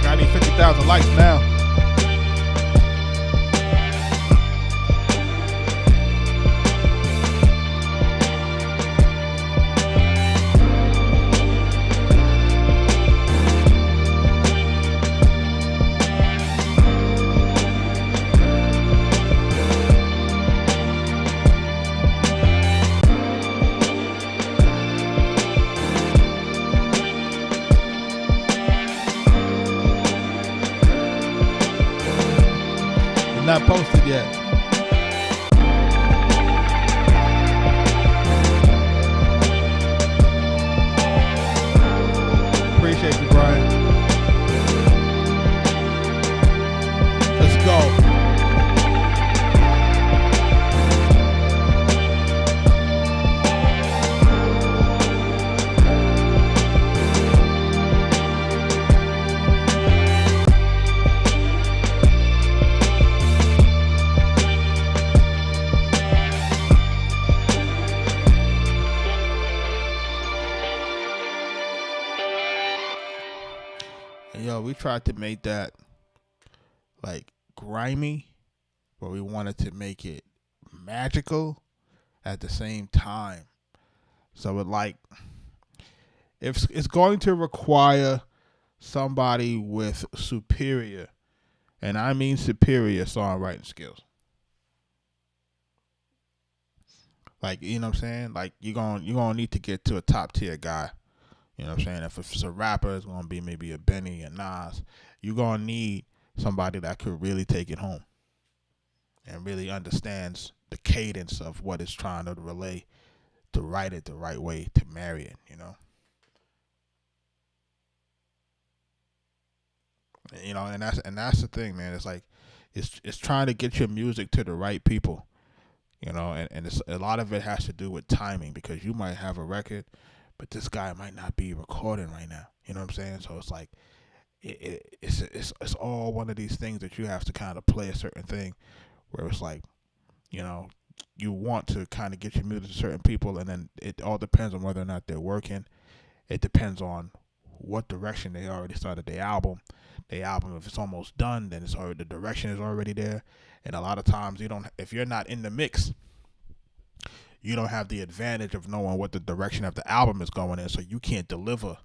I need 50,000 likes now. Not posted yet. Appreciate you, Brian. go. And yo, we tried to make that like grimy, but we wanted to make it magical at the same time. So it like if it's going to require somebody with superior, and I mean superior songwriting skills. Like, you know what I'm saying? Like you're gonna need to get to a top tier guy. You know what I'm saying? If it's a rapper, it's gonna be maybe a Benny, a Nas. You're gonna need somebody that could really take it home and really understands the cadence of what it's trying to relay, to write it the right way, to marry it, you know. You know, and that's the thing, man. It's like it's trying to get your music to the right people, you know, and it's, a lot of it has to do with timing, because you might have a record, but this guy might not be recording right now. You know what I'm saying? So it's like it's all one of these things that you have to kind of play a certain thing, where it's like, you know, you want to kind of get your music to certain people, and then it all depends on whether or not they're working. It depends on what direction they already started their album. If it's almost done, then it's already, the direction is already there. And a lot of times if you're not in the mix, you don't have the advantage of knowing what the direction of the album is going in, so you can't deliver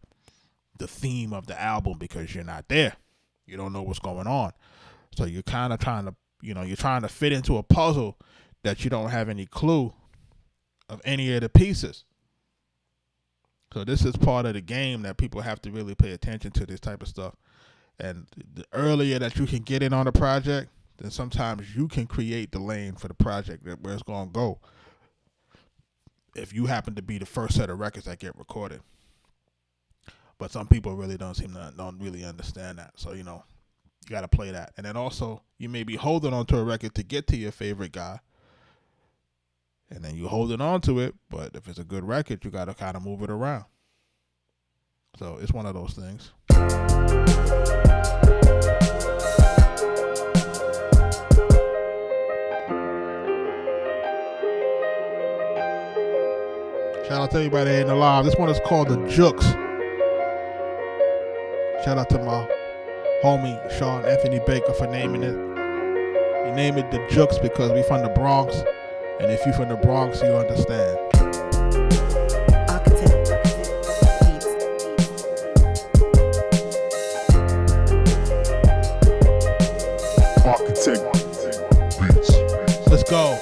the theme of the album because you're not there. You don't know what's going on. So you're kind of trying to, you know, you're trying to fit into a puzzle that you don't have any clue of any of the pieces. So this is part of the game that people have to really pay attention to, this type of stuff. And the earlier that you can get in on a project, then sometimes you can create the lane for the project where it's going to go, if you happen to be the first set of records that get recorded. But some people really don't really understand that. So, you know, you got to play that. And then also, you may be holding on to a record to get to your favorite guy, and then you holding on to it, but if it's a good record, you got to kind of move it around. So it's one of those things. Shout out to everybody in the live. This one is called The Jukes. Shout out to my homie Sean Anthony Baker for naming it. He named it The Jukes because we from the Bronx, and if you from the Bronx, you understand. Arkatech Beatz. Arkatech Beatz. Let's go.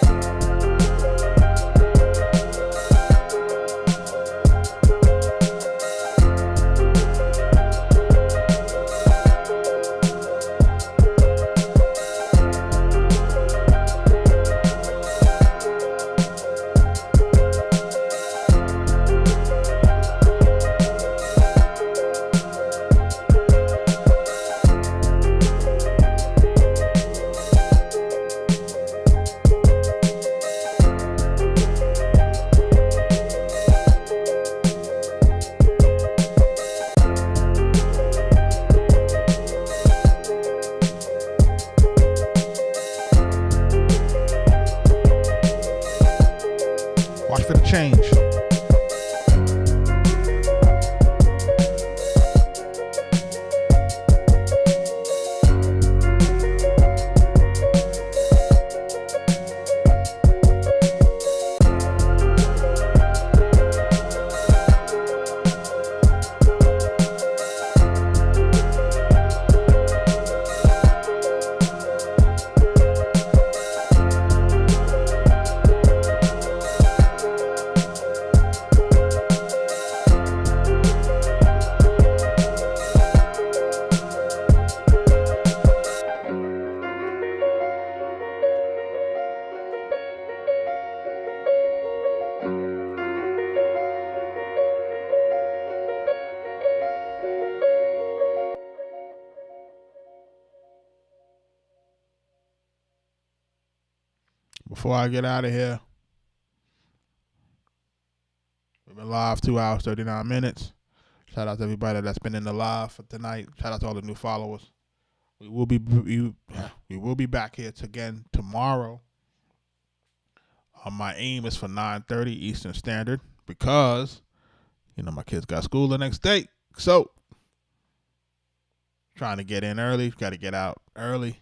before I get out of here, we've been live 2 hours, 39 minutes. Shout out to everybody that's been in the live for tonight. Shout out to all the new followers. We will be back here again tomorrow. My aim is for 9:30 Eastern Standard because, my kids got school the next day. So, trying to get in early, got to get out early.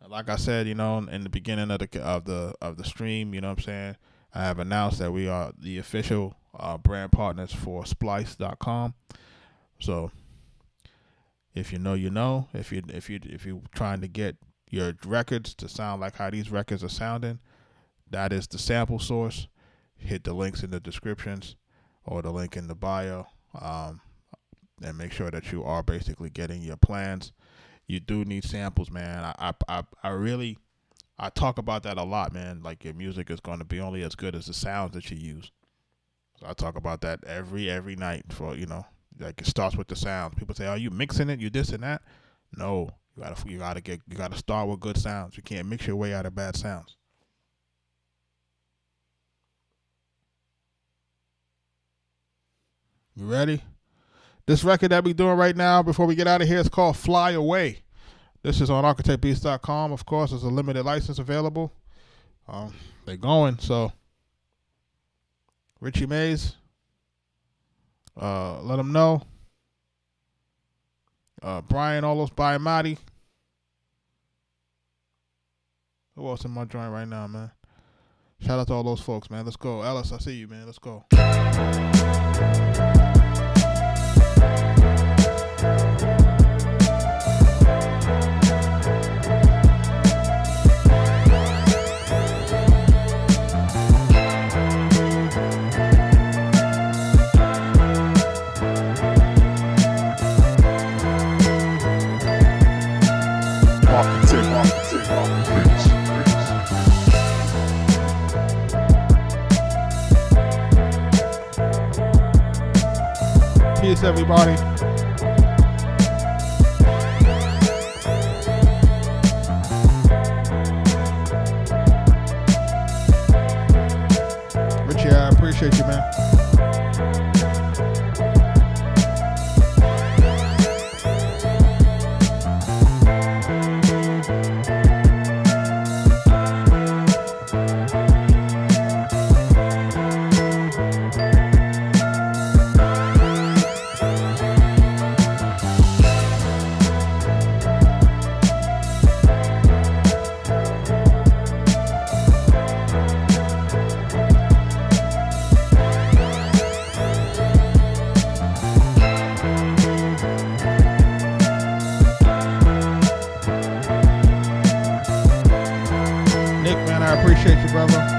Like I said, in the beginning of the stream, I have announced that we are the official brand partners for Splice.com. So, if you know, you know. If you're trying to get your records to sound like how these records are sounding, that is the sample source. Hit the links in the descriptions or the link in the bio, and make sure that you are basically getting your plans. You do need samples, man. I talk about that a lot, man. Like, your music is going to be only as good as the sounds that you use. So I talk about that every night for, like, it starts with the sounds. People say, "Are you mixing it? You this and that?" No, you gotta start with good sounds. You can't mix your way out of bad sounds. You ready? This record that we're doing right now, before we get out of here, is called "Fly Away." This is on ArkatechBeatz.com. Of course, there's a limited license available. They're going, so Richie Mays, let them know. Brian, all those Biamati. Who else in my joint right now, man? Shout out to all those folks, man. Let's go. Ellis, I see you, man. Let's go. Peace, everybody. Richie, I appreciate you, man. Appreciate you, brother.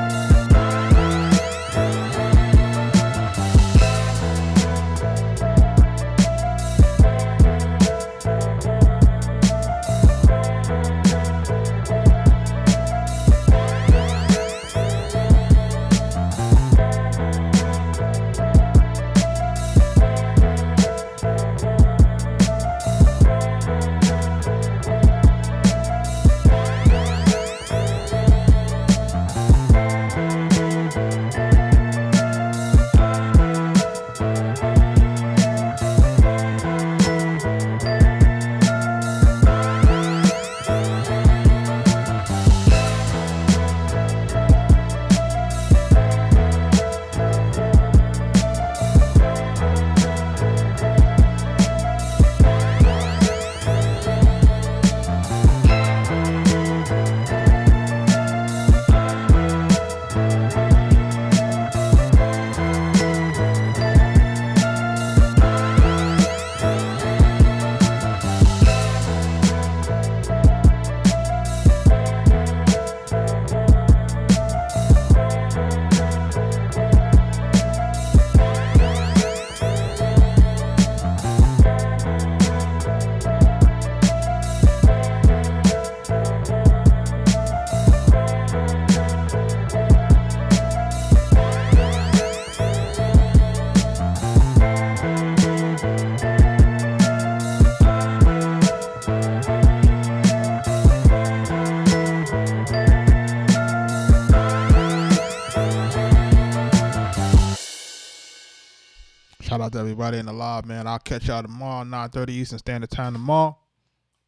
to everybody in the live, man. I'll catch y'all tomorrow, 9:30 Eastern Standard Time tomorrow.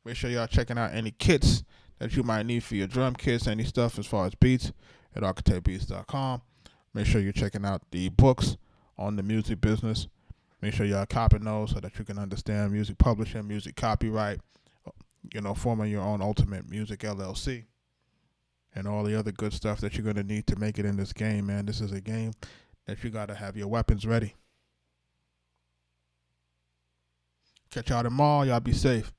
Make sure y'all checking out any kits that you might need for your drum kits, any stuff as far as beats at arkatechbeatz.com. Make sure you're checking out the books on the music business. Make sure y'all copying those so that you can understand music publishing, music copyright, forming your own Ultimate Music LLC, and all the other good stuff that you're going to need to make it in this game, man. This is a game that you got to have your weapons ready. Catch y'all tomorrow. Y'all be safe.